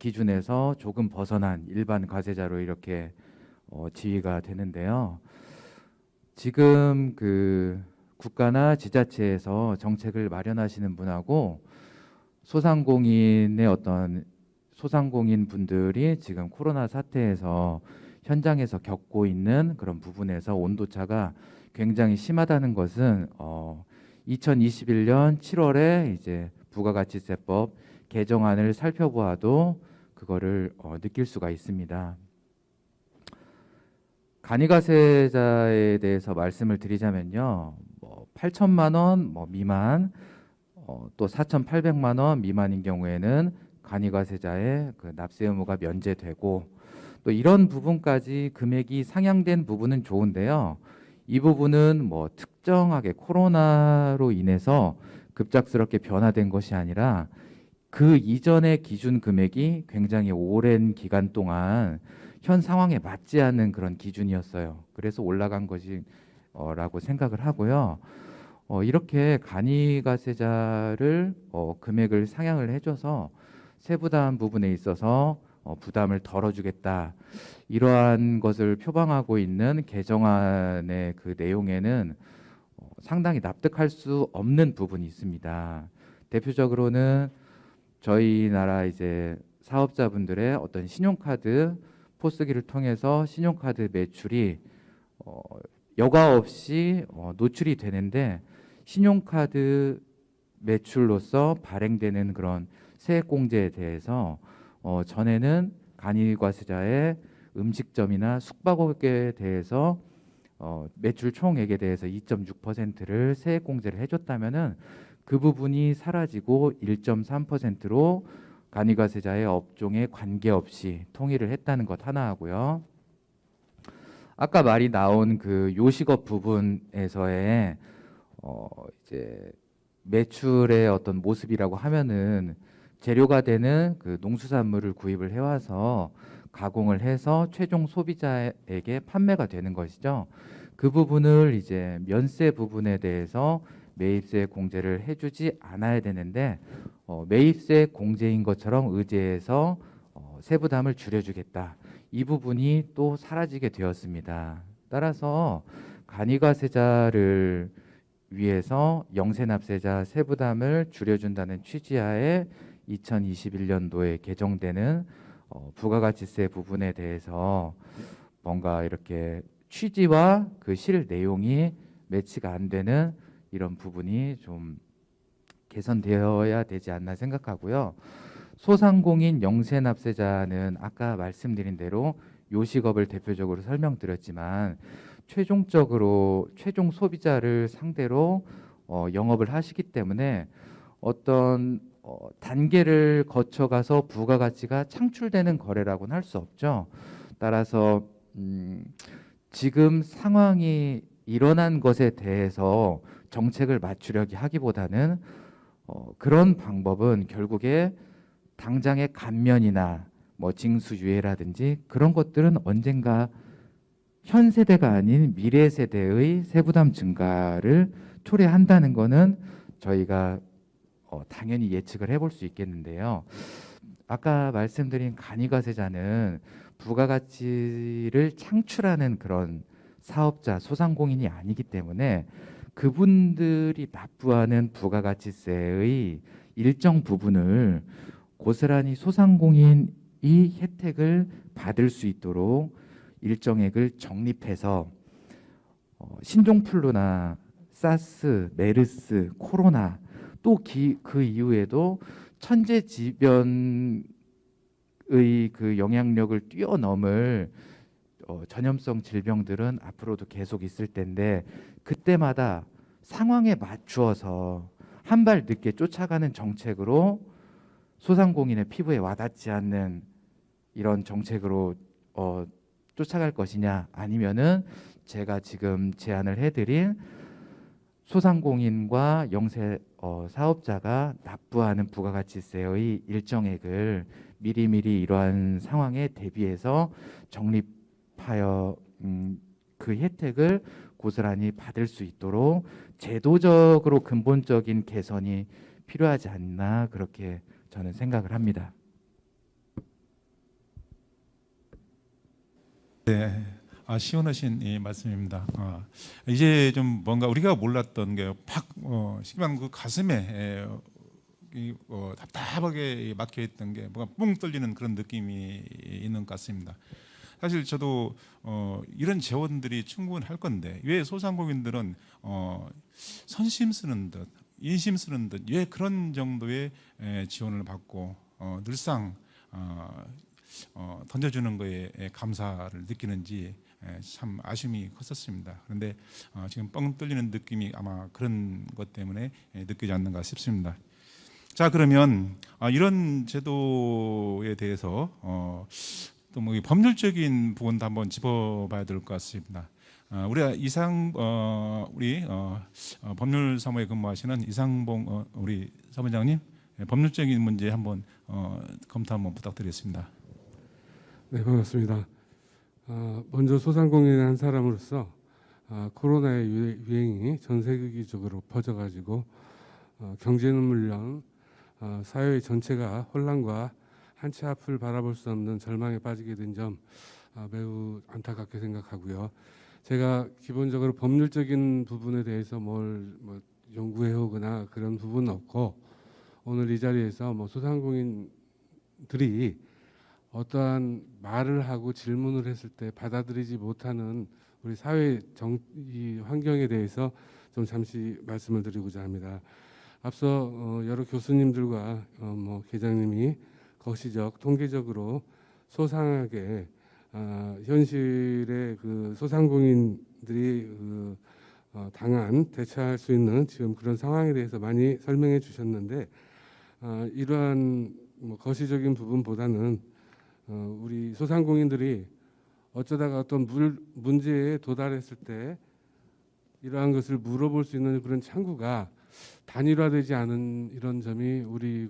기준에서 조금 벗어난 일반 과세자로 이렇게 지위가 되는데요. 지금 그 국가나 지자체에서 정책을 마련하시는 분하고 소상공인의 어떤 소상공인 분들이 지금 코로나 사태에서 현장에서 겪고 있는 그런 부분에서 온도차가 굉장히 심하다는 것은 2021년 7월에 이제 부가가치세법 개정안을 살펴보아도 그거를 느낄 수가 있습니다. 간이과세자에 대해서 말씀을 드리자면요, 8천만 원 미만, 또 4,800만 원 미만인 경우에는 간이과세자의 그 납세 의무가 면제되고, 또 이런 부분까지 금액이 상향된 부분은 좋은데요. 이 부분은 특정하게 코로나로 인해서 급작스럽게 변화된 것이 아니라 그 이전의 기준 금액이 굉장히 오랜 기간 동안 현 상황에 맞지 않는 그런 기준이었어요. 그래서 올라간 것이라고 생각을 하고요. 이렇게 간이과세자를 금액을 상향을 해줘서 세부담 부분에 있어서 부담을 덜어주겠다, 이러한 것을 표방하고 있는 개정안의 그 내용에는 상당히 납득할 수 없는 부분이 있습니다. 대표적으로는 저희 나라 이제 사업자분들의 어떤 신용카드 포스기를 통해서 신용카드 매출이 여과 없이 노출이 되는데, 신용카드 매출로서 발행되는 그런 세액공제에 대해서 전에는 간이과세자의 음식점이나 숙박업에 대해서 매출 총액에 대해서 2.6%를 세액공제를 해줬다면은 그 부분이 사라지고 1.3%로 간이과세자의 업종에 관계없이 통일을 했다는 것 하나 하고요. 아까 말이 나온 그 요식업 부분에서의 이제 매출의 어떤 모습이라고 하면은 재료가 되는 그 농수산물을 구입을 해와서 가공을 해서 최종 소비자에게 판매가 되는 것이죠. 그 부분을 이제 면세 부분에 대해서 매입세 공제를 해주지 않아야 되는데 매입세 공제인 것처럼 의제해서 세부담을 줄여주겠다, 이 부분이 또 사라지게 되었습니다. 따라서 간이과세자를 위해서 영세납세자 세부담을 줄여준다는 취지하에 2021년도에 개정되는 부가가치세 부분에 대해서 뭔가 이렇게 취지와 그 실 내용이 매치가 안 되는 이런 부분이 좀 개선되어야 되지 않나 생각하고요. 소상공인 영세납세자는 아까 말씀드린 대로 요식업을 대표적으로 설명드렸지만 최종적으로 최종 소비자를 상대로 영업을 하시기 때문에 어떤 단계를 거쳐가서 부가가치가 창출되는 거래라고는 할 수 없죠. 따라서 지금 상황이 일어난 것에 대해서 정책을 맞추려기 하기보다는 그런 방법은 결국에 당장의 감면이나 뭐 징수유예라든지 그런 것들은 언젠가 현 세대가 아닌 미래 세대의 세부담 증가를 초래한다는 거는 저희가 당연히 예측을 해볼 수 있겠는데요. 아까 말씀드린 간이가세자는 부가가치를 창출하는 그런 사업자, 소상공인이 아니기 때문에 그분들이 납부하는 부가가치세의 일정 부분을 고스란히 소상공인이 혜택을 받을 수 있도록 일정액을 적립해서 신종플루나 사스, 메르스, 코로나 또 그 이후에도 천재지변의 그 영향력을 뛰어넘을 전염성 질병들은 앞으로도 계속 있을 텐데 그때마다 상황에 맞추어서 한 발 늦게 쫓아가는 정책으로 소상공인의 피부에 와닿지 않는 이런 정책으로 쫓아갈 것이냐 아니면은 제가 지금 제안을 해드린 소상공인과 영세 사업자가 납부하는 부가가치세의 일정액을 미리미리 이러한 상황에 대비해서 적립하여 그 혜택을 고스란히 받을 수 있도록 제도적으로 근본적인 개선이 필요하지 않나 그렇게 저는 생각을 합니다. 네, 시원하신 이 말씀입니다. 이제 좀 뭔가 우리가 몰랐던 게 팍 시방 그 가슴에 답답하게 막혀 있던 게 뭔가 뿡 뚫리는 그런 느낌이 있는 것 같습니다. 사실 저도 이런 재원들이 충분할 건데 왜 소상공인들은 선심 쓰는 듯 인심 쓰는 듯 왜 그런 정도의 지원을 받고 늘상 던져주는 거에 감사를 느끼는지 참 아쉬움이 컸었습니다. 그런데 지금 뻥 뚫리는 느낌이 아마 그런 것 때문에 느끼지 않는가 싶습니다. 자, 그러면 이런 제도에 대해서 또 뭐 법률적인 부분도 한번 짚어봐야 될 것 같습니다. 우리 법률사무에 근무하시는 이상봉 우리 사무장님, 법률적인 문제 한번 검토 한번 부탁드리겠습니다. 네, 반갑습니다. 먼저 소상공인의 한 사람으로서 코로나의 유행이 전 세계적으로 퍼져가지고 경제는 물론 사회 전체가 혼란과 한 치 앞을 바라볼 수 없는 절망에 빠지게 된 점 매우 안타깝게 생각하고요. 제가 기본적으로 법률적인 부분에 대해서 뭘 연구해 오거나 그런 부분은 없고 오늘 이 자리에서 소상공인들이 어떠한 말을 하고 질문을 했을 때 받아들이지 못하는 우리 사회 이 환경에 대해서 좀 잠시 말씀을 드리고자 합니다. 앞서 여러 교수님들과 계장님이 거시적 통계적으로 소상하게 현실의 그 소상공인들이 당한 대처할 수 있는 지금 그런 상황에 대해서 많이 설명해 주셨는데 이러한 거시적인 부분보다는 우리 소상공인들이 어쩌다가 어떤 문제에 도달했을 때 이러한 것을 물어볼 수 있는 그런 창구가 단일화되지 않은 이런 점이 우리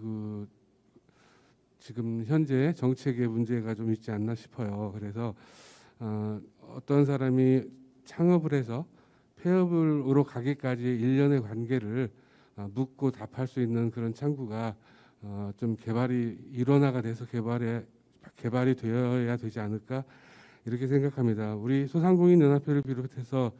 지금 현재 정책의 문제가 좀 있지 않나 싶어요. 그래서 어떤 사람이 창업을 해서 폐업으로 가기까지 일련의 관계를 묻고 답할 수 있는 그런 창구가 좀 개발이 일원화가 돼서 개발이 되어야 되지 않을까 이렇게 생각합니다. 우리 소상공인 연합회를 비롯해서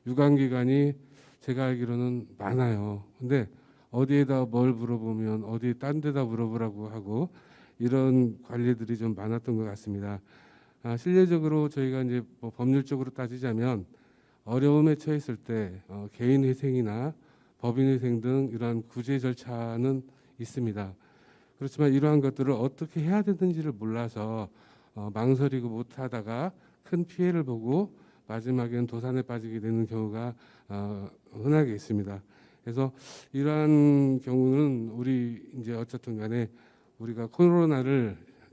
유관기관이 제가 알기로는 많아요. 근데 어디에다 뭘 물어보면 어디 딴 데다 물어보라고 하고 이런 관리들이 좀 많았던 것 같습니다. 실례적으로 저희가 이제 법률적으로 따지자면 어려움에 처했을 때 개인 회생이나 법인 회생 등 이러한 구제 절차는 있습니다. 그렇지만 이러한 것들을 어떻게 해야 되는지를 몰라서 망설이고 못하다가 큰 피해를 보고 마지막에는 도산에 빠지게 되는 경우가 흔하게 있습니다. 그래서 이러한 경우는 우리 이제 어쨌든 간에 우리가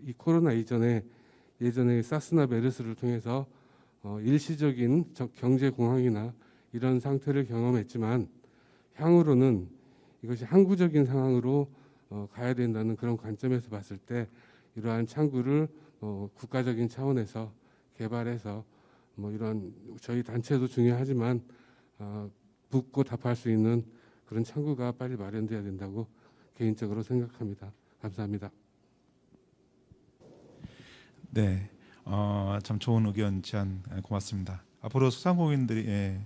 이 코로나 이전에 예전에 사스나 메르스를 통해서 일시적인 경제 공황이나 이런 상태를 경험했지만 향후로는 이것이 항구적인 상황으로 가야 된다는 그런 관점에서 봤을 때 이러한 창구를 국가적인 차원에서 개발해서 이런 저희 단체도 중요하지만 묻고 답할 수 있는 그런 창구가 빨리 마련돼야 된다고 개인적으로 생각합니다. 감사합니다. 네, 참 좋은 의견 제안 고맙습니다. 앞으로 소상공인들이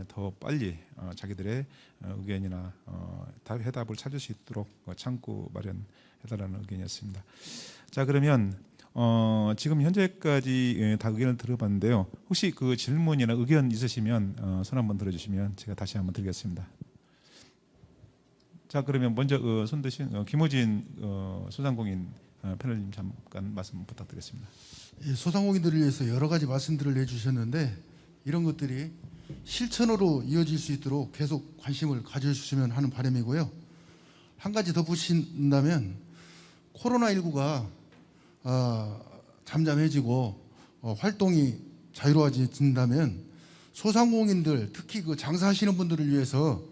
더 빨리 자기들의 의견이나 해답을 찾을 수 있도록 창구 마련해달라는 의견이었습니다. 자, 그러면 지금 현재까지 다 의견을 들어봤는데요. 혹시 그 질문이나 의견 있으시면 손 한번 들어주시면 제가 다시 한번 드리겠습니다. 자, 그러면 먼저 손 드신 김호진 소상공인 패널님 잠깐 말씀 부탁드리겠습니다. 예, 소상공인들을 위해서 여러 가지 말씀들을 해주셨는데 이런 것들이 실천으로 이어질 수 있도록 계속 관심을 가져주시면 하는 바람이고요. 한 가지 덧붙인다면 코로나19가 잠잠해지고 활동이 자유로워진다면 소상공인들 특히 그 장사하시는 분들을 위해서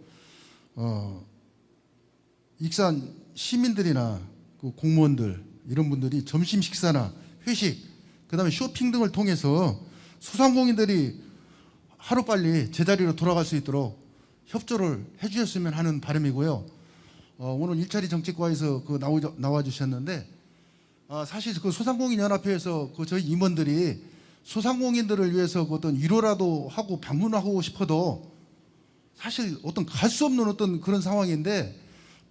익산 시민들이나 그 공무원들 이런 분들이 점심 식사나 회식 그다음에 쇼핑 등을 통해서 소상공인들이 하루빨리 제자리로 돌아갈 수 있도록 협조를 해주셨으면 하는 바람이고요. 오늘 일자리 정책과에서 그 나와 주셨는데 사실 그 소상공인연합회에서 그 저희 임원들이 소상공인들을 위해서 그 어떤 위로라도 하고 방문하고 싶어도 사실 어떤 갈 수 없는 어떤 그런 상황인데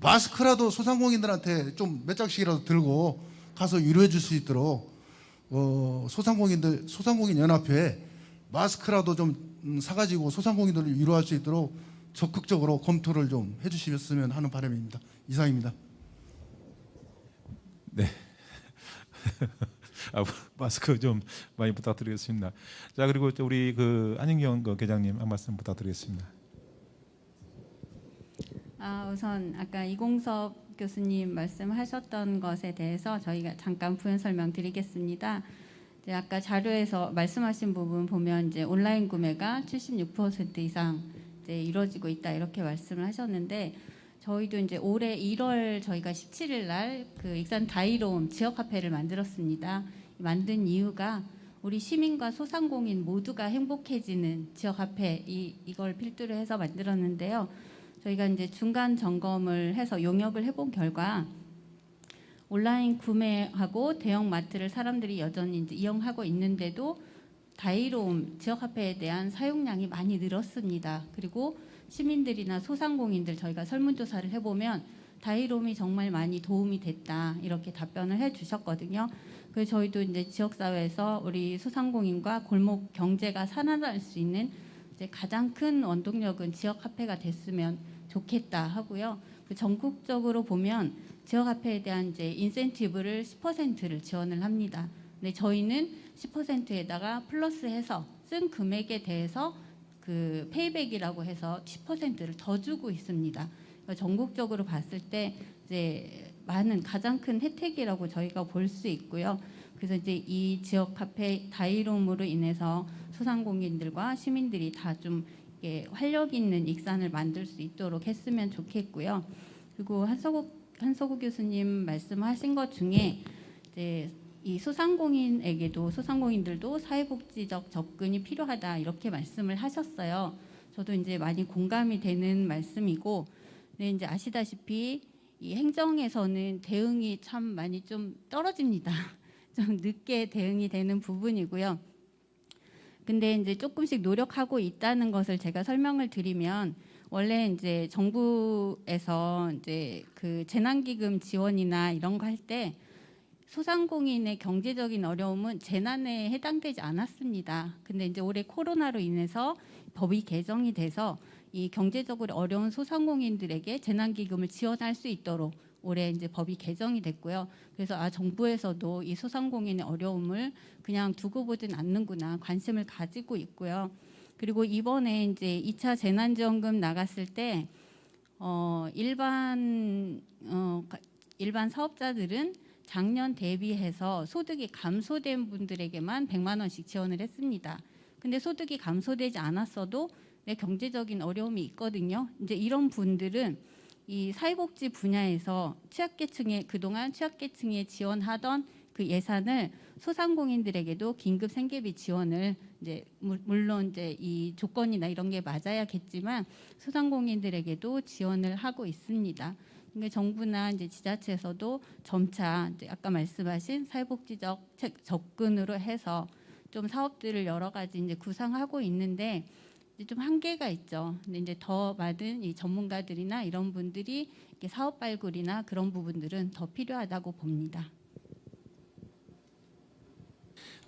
마스크라도 소상공인들한테 좀 몇 장씩이라도 들고 가서 위로해 줄 수 있도록 소상공인연합회 마스크라도 좀 사가지고 소상공인들을 위로할 수 있도록 적극적으로 검토를 좀 해주셨으면 하는 바람입니다. 이상입니다. 네. 마스크 좀 많이 부탁드리겠습니다. 자, 그리고 우리 그 한인경 계장님 한 말씀 부탁드리겠습니다. 우선 아까 이공섭 교수님 말씀하셨던 것에 대해서 저희가 잠깐 부연 설명드리겠습니다. 이제 아까 자료에서 말씀하신 부분 보면 이제 온라인 구매가 76% 이상 이제 이루어지고 있다 이렇게 말씀을 하셨는데 저희도 이제 올해 1월 저희가 17일 날 그 익산 다이로움 지역 화폐를 만들었습니다. 만든 이유가 우리 시민과 소상공인 모두가 행복해지는 지역 화폐 이걸 필두로 해서 만들었는데요. 저희가 이제 중간 점검을 해서 용역을 해본 결과 온라인 구매하고 대형 마트를 사람들이 여전히 이제 이용하고 있는데도 다이로움 지역 화폐에 대한 사용량이 많이 늘었습니다. 그리고 시민들이나 소상공인들 저희가 설문조사를 해보면 다이로움이 정말 많이 도움이 됐다 이렇게 답변을 해주셨거든요. 그래서 저희도 이제 지역사회에서 우리 소상공인과 골목 경제가 살아날 수 있는 이제 가장 큰 원동력은 지역 화폐가 됐으면 좋겠다 하고요. 그 전국적으로 보면 지역 화폐에 대한 이제 인센티브를 10%를 지원을 합니다. 근데 저희는 10%에다가 플러스해서 쓴 금액에 대해서 그 페이백이라고 해서 10%를 더 주고 있습니다. 그러니까 전국적으로 봤을 때 이제 많은 가장 큰 혜택이라고 저희가 볼 수 있고요. 그래서 이제 이 지역 화폐 다이로움으로 인해서 소상공인들과 시민들이 다 좀 활력 있는 익산을 만들 수 있도록 했으면 좋겠고요. 그리고 한서구 교수님 말씀하신 것 중에 이제 이 소상공인들도 사회복지적 접근이 필요하다 이렇게 말씀을 하셨어요. 저도 이제 많이 공감이 되는 말씀이고, 근데 이제 아시다시피 이 행정에서는 대응이 참 많이 좀 떨어집니다. 좀 늦게 대응이 되는 부분이고요. 근데 이제 조금씩 노력하고 있다는 것을 제가 설명을 드리면 원래 이제 정부에서 이제 그 재난기금 지원이나 이런 거 할 때 소상공인의 경제적인 어려움은 재난에 해당되지 않았습니다. 근데 이제 올해 코로나로 인해서 법이 개정이 돼서 이 경제적으로 어려운 소상공인들에게 재난기금을 지원할 수 있도록 올해 이제 법이 개정이 됐고요. 그래서 정부에서도 이 소상공인의 어려움을 그냥 두고 보진 않는구나 관심을 가지고 있고요. 그리고 이번에 이제 2차 재난지원금 나갔을 때 일반 사업자들은 작년 대비해서 소득이 감소된 분들에게만 100만 원씩 지원을 했습니다. 근데 소득이 감소되지 않았어도 내 경제적인 어려움이 있거든요. 이제 이런 분들은 이 사회복지 분야에서 취약계층에 그동안 취약계층에 지원하던 그 예산을 소상공인들에게도 긴급 생계비 지원을 이제 물론 이제 이 조건이나 이런 게 맞아야겠지만 소상공인들에게도 지원을 하고 있습니다. 그러니까 정부나 이제 지자체에서도 점차 이제 아까 말씀하신 사회복지적 접근으로 해서 좀 사업들을 여러 가지 이제 구상하고 있는데 이제 좀 한계가 있죠. 근데 이제 더 많은 이 전문가들이나 이런 분들이 이렇게 사업 발굴이나 그런 부분들은 더 필요하다고 봅니다.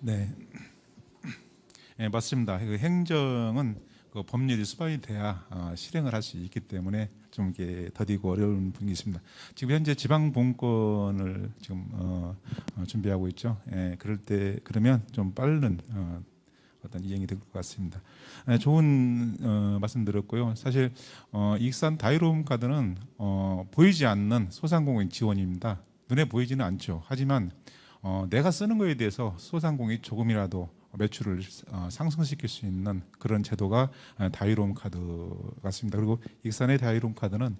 네, 네 맞습니다. 그 행정은 그 법률이 수반이 돼야 실행을 할 수 있기 때문에 좀 이게 더디고 어려운 부분이 있습니다. 지금 현재 지방 분권을 지금 준비하고 있죠. 예, 그러면 좀 빠른 어떤 이행이 될 것 같습니다. 예, 좋은 말씀 드렸고요. 사실 익산 다이로움 카드는 보이지 않는 소상공인 지원입니다. 눈에 보이지는 않죠. 하지만 내가 쓰는 거에 대해서 소상공인이 조금이라도 매출을 상승시킬 수 있는 그런 제도가 다이로움 카드 같습니다. 그리고 익산의 다이로움 카드는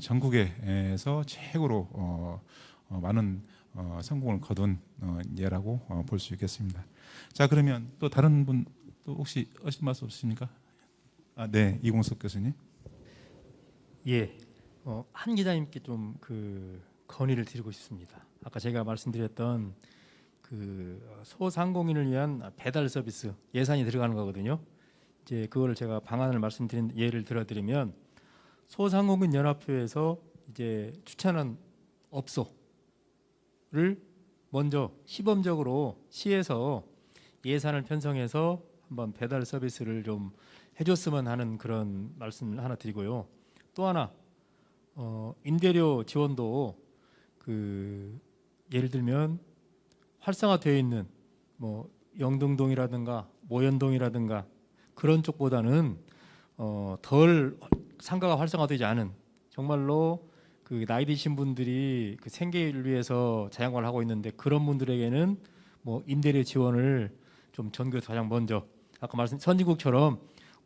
전국에서 최고로 많은 성공을 거둔 예라고 볼 수 있겠습니다. 자, 그러면 또 다른 분 또 혹시 하실 말씀 없으십니까? 네, 이공석 교수님. 예, 한 기자님께 좀 그 건의를 드리고 싶습니다. 아까 제가 말씀드렸던 그 소상공인을 위한 배달 서비스 예산이 들어가는 거거든요. 이제 그거를 제가 방안을 말씀드린 예를 들어드리면 소상공인 연합회에서 이제 추천한 업소를 먼저 시범적으로 시에서 예산을 편성해서 한번 배달 서비스를 좀 해줬으면 하는 그런 말씀을 하나 드리고요. 또 하나 임대료 지원도 그 예를 들면 활성화되어 있는 뭐 영등동이라든가 모현동이라든가 그런 쪽보다는 덜 상가가 활성화되지 않은 정말로 그 나이 드신 분들이 그 생계를 위해서 자영업을 하고 있는데 그런 분들에게는 뭐 임대료 지원을 좀 전국에서 가장 먼저 아까 말씀 선진국처럼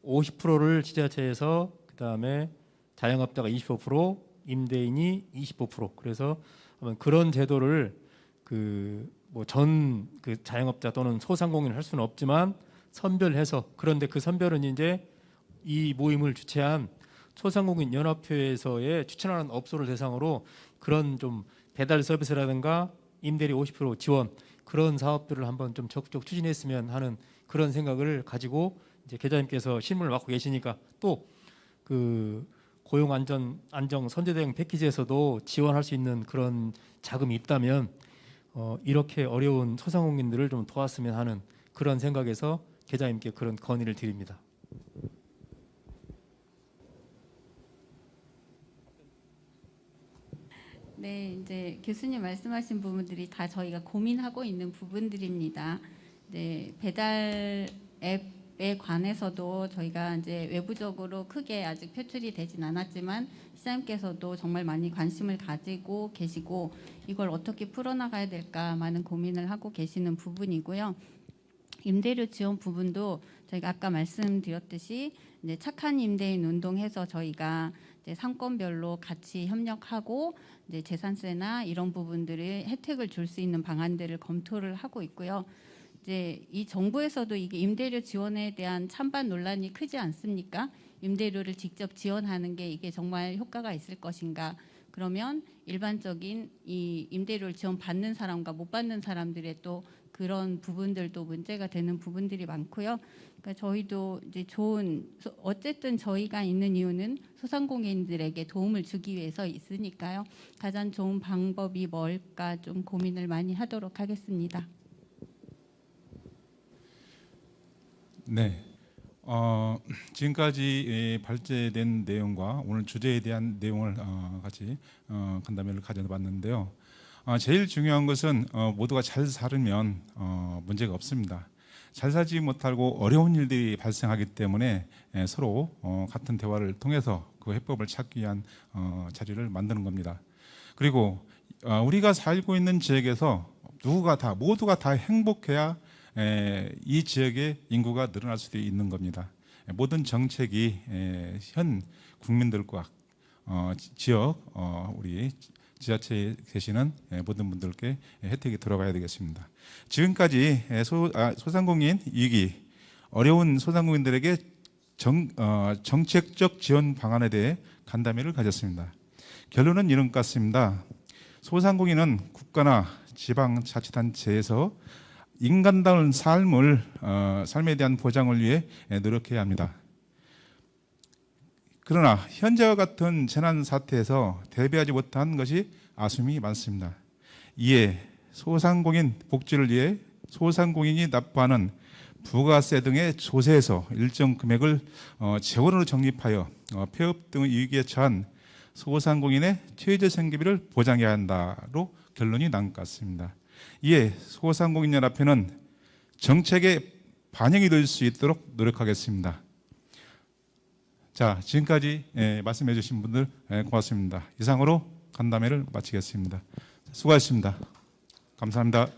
50%를 지자체에서 그다음에 자영업자가 25% 임대인이 25% 그래서 그런 제도를 그 뭐 전 그 자영업자 또는 소상공인을 할 수는 없지만 선별해서 그런데 그 선별은 이제 이 모임을 주최한 소상공인 연합회에서의 추천하는 업소를 대상으로 그런 좀 배달 서비스라든가 임대료 50% 지원 그런 사업들을 한번 좀 적극적 추진했으면 하는 그런 생각을 가지고 이제 계장님께서 실무를 맡고 계시니까 또 그 고용 안정 선제 대응 패키지에서도 지원할 수 있는 그런 자금이 있다면 이렇게 어려운 소상공인들을 좀 도왔으면 하는 그런 생각에서 계장님께 그런 건의를 드립니다. 네, 이제 교수님 말씀하신 부분들이 다 저희가 고민하고 있는 부분들입니다. 네, 배달 앱에 관해서도 저희가 이제 외부적으로 크게 아직 표출이 되진 않았지만 시장님께서도 정말 많이 관심을 가지고 계시고 이걸 어떻게 풀어나가야 될까 많은 고민을 하고 계시는 부분이고요. 임대료 지원 부분도 저희가 아까 말씀드렸듯이 이제 착한 임대인 운동해서 저희가 이제 상권별로 같이 협력하고 이제 재산세나 이런 부분들을 혜택을 줄 수 있는 방안들을 검토를 하고 있고요. 이제 이 정부에서도 이게 임대료 지원에 대한 찬반 논란이 크지 않습니까? 임대료를 직접 지원하는 게 이게 정말 효과가 있을 것인가? 그러면 일반적인 이 임대료를 지원받는 사람과 못 받는 사람들의 또 그런 부분들도 문제가 되는 부분들이 많고요. 그러니까 저희도 이제 어쨌든 저희가 있는 이유는 소상공인들에게 도움을 주기 위해서 있으니까요. 가장 좋은 방법이 뭘까 좀 고민을 많이 하도록 하겠습니다. 네, 지금까지 발제된 내용과 오늘 주제에 대한 내용을 같이 간담회를 가져봤는데요. 제일 중요한 것은 모두가 잘 살면 문제가 없습니다. 잘 살지 못하고 어려운 일들이 발생하기 때문에 서로 같은 대화를 통해서 그 그 해법을 찾기 위한 자리를 만드는 겁니다. 그리고 우리가 살고 있는 지역에서 모두가 다 행복해야 이 지역의 인구가 늘어날 수도 있는 겁니다. 모든 정책이 현 국민들과 지역 우리 지자체에 계시는 모든 분들께 혜택이 들어가야 되겠습니다. 지금까지 소상공인 위기, 어려운 소상공인들에게 정책적 지원 방안에 대해 간담회를 가졌습니다. 결론은 이런 것 같습니다. 소상공인은 국가나 지방자치단체에서 인간다운 삶에 대한 보장을 위해 노력해야 합니다. 그러나 현재와 같은 재난 사태에서 대비하지 못한 것이 아쉬움이 많습니다. 이에 소상공인 복지를 위해 소상공인이 납부하는 부가세 등의 조세에서 일정 금액을 재원으로 적립하여 폐업 등의 위기에 처한 소상공인의 최저 생계비를 보장해야 한다로 결론이 난 것 같습니다. 이에 소상공인연합회는 정책에 반영이 될 수 있도록 노력하겠습니다. 자, 지금까지 말씀해 주신 분들 고맙습니다. 이상으로 간담회를 마치겠습니다. 수고하셨습니다. 감사합니다.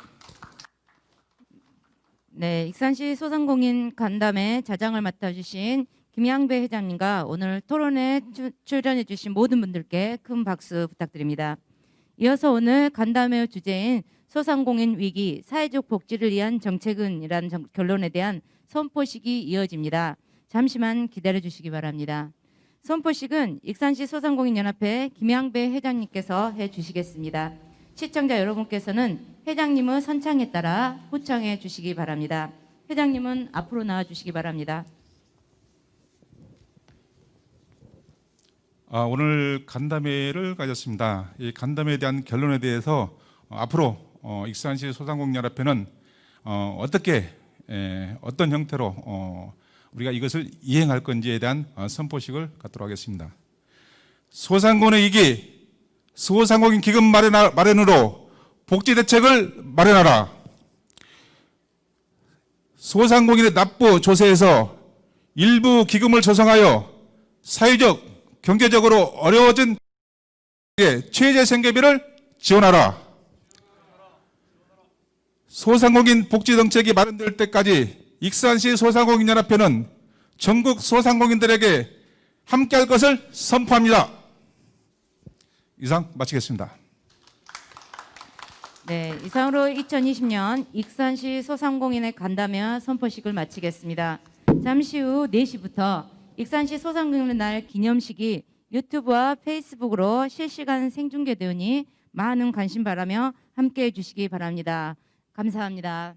네, 익산시 소상공인 간담회 자장을 맡아주신 김양배 회장님과 오늘 토론에 출연해 주신 모든 분들께 큰 박수 부탁드립니다. 이어서 오늘 간담회 주제인 소상공인 위기, 사회적 복지를 위한 정책은 이라는 결론에 대한 선포식이 이어집니다. 잠시만 기다려 주시기 바랍니다. 선포식은 익산시 소상공인연합회 김양배 회장님께서 해주시겠습니다. 시청자 여러분께서는 회장님의 선창에 따라 호청해 주시기 바랍니다. 회장님은 앞으로 나와 주시기 바랍니다. 오늘 간담회를 가졌습니다. 이 간담회에 대한 결론에 대해서 앞으로 익산시 소상공인연합회는 어떤 형태로 우리가 이것을 이행할 건지에 대한 선포식을 갖도록 하겠습니다. 소상공인의 위기, 소상공인 기금 마련으로 복지 대책을 마련하라. 소상공인의 납부 조세에서 일부 기금을 조성하여 사회적, 경제적으로 어려워진 최저 생계비를 지원하라. 소상공인 복지 정책이 마련될 때까지 익산시 소상공인연합회는 전국 소상공인들에게 함께할 것을 선포합니다. 이상 마치겠습니다. 네, 이상으로 2020년 익산시 소상공인의 간담회 선포식을 마치겠습니다. 잠시 후 4시부터 익산시 소상공인의 날 기념식이 유튜브와 페이스북으로 실시간 생중계되오니 많은 관심 바라며 함께해 주시기 바랍니다. 감사합니다.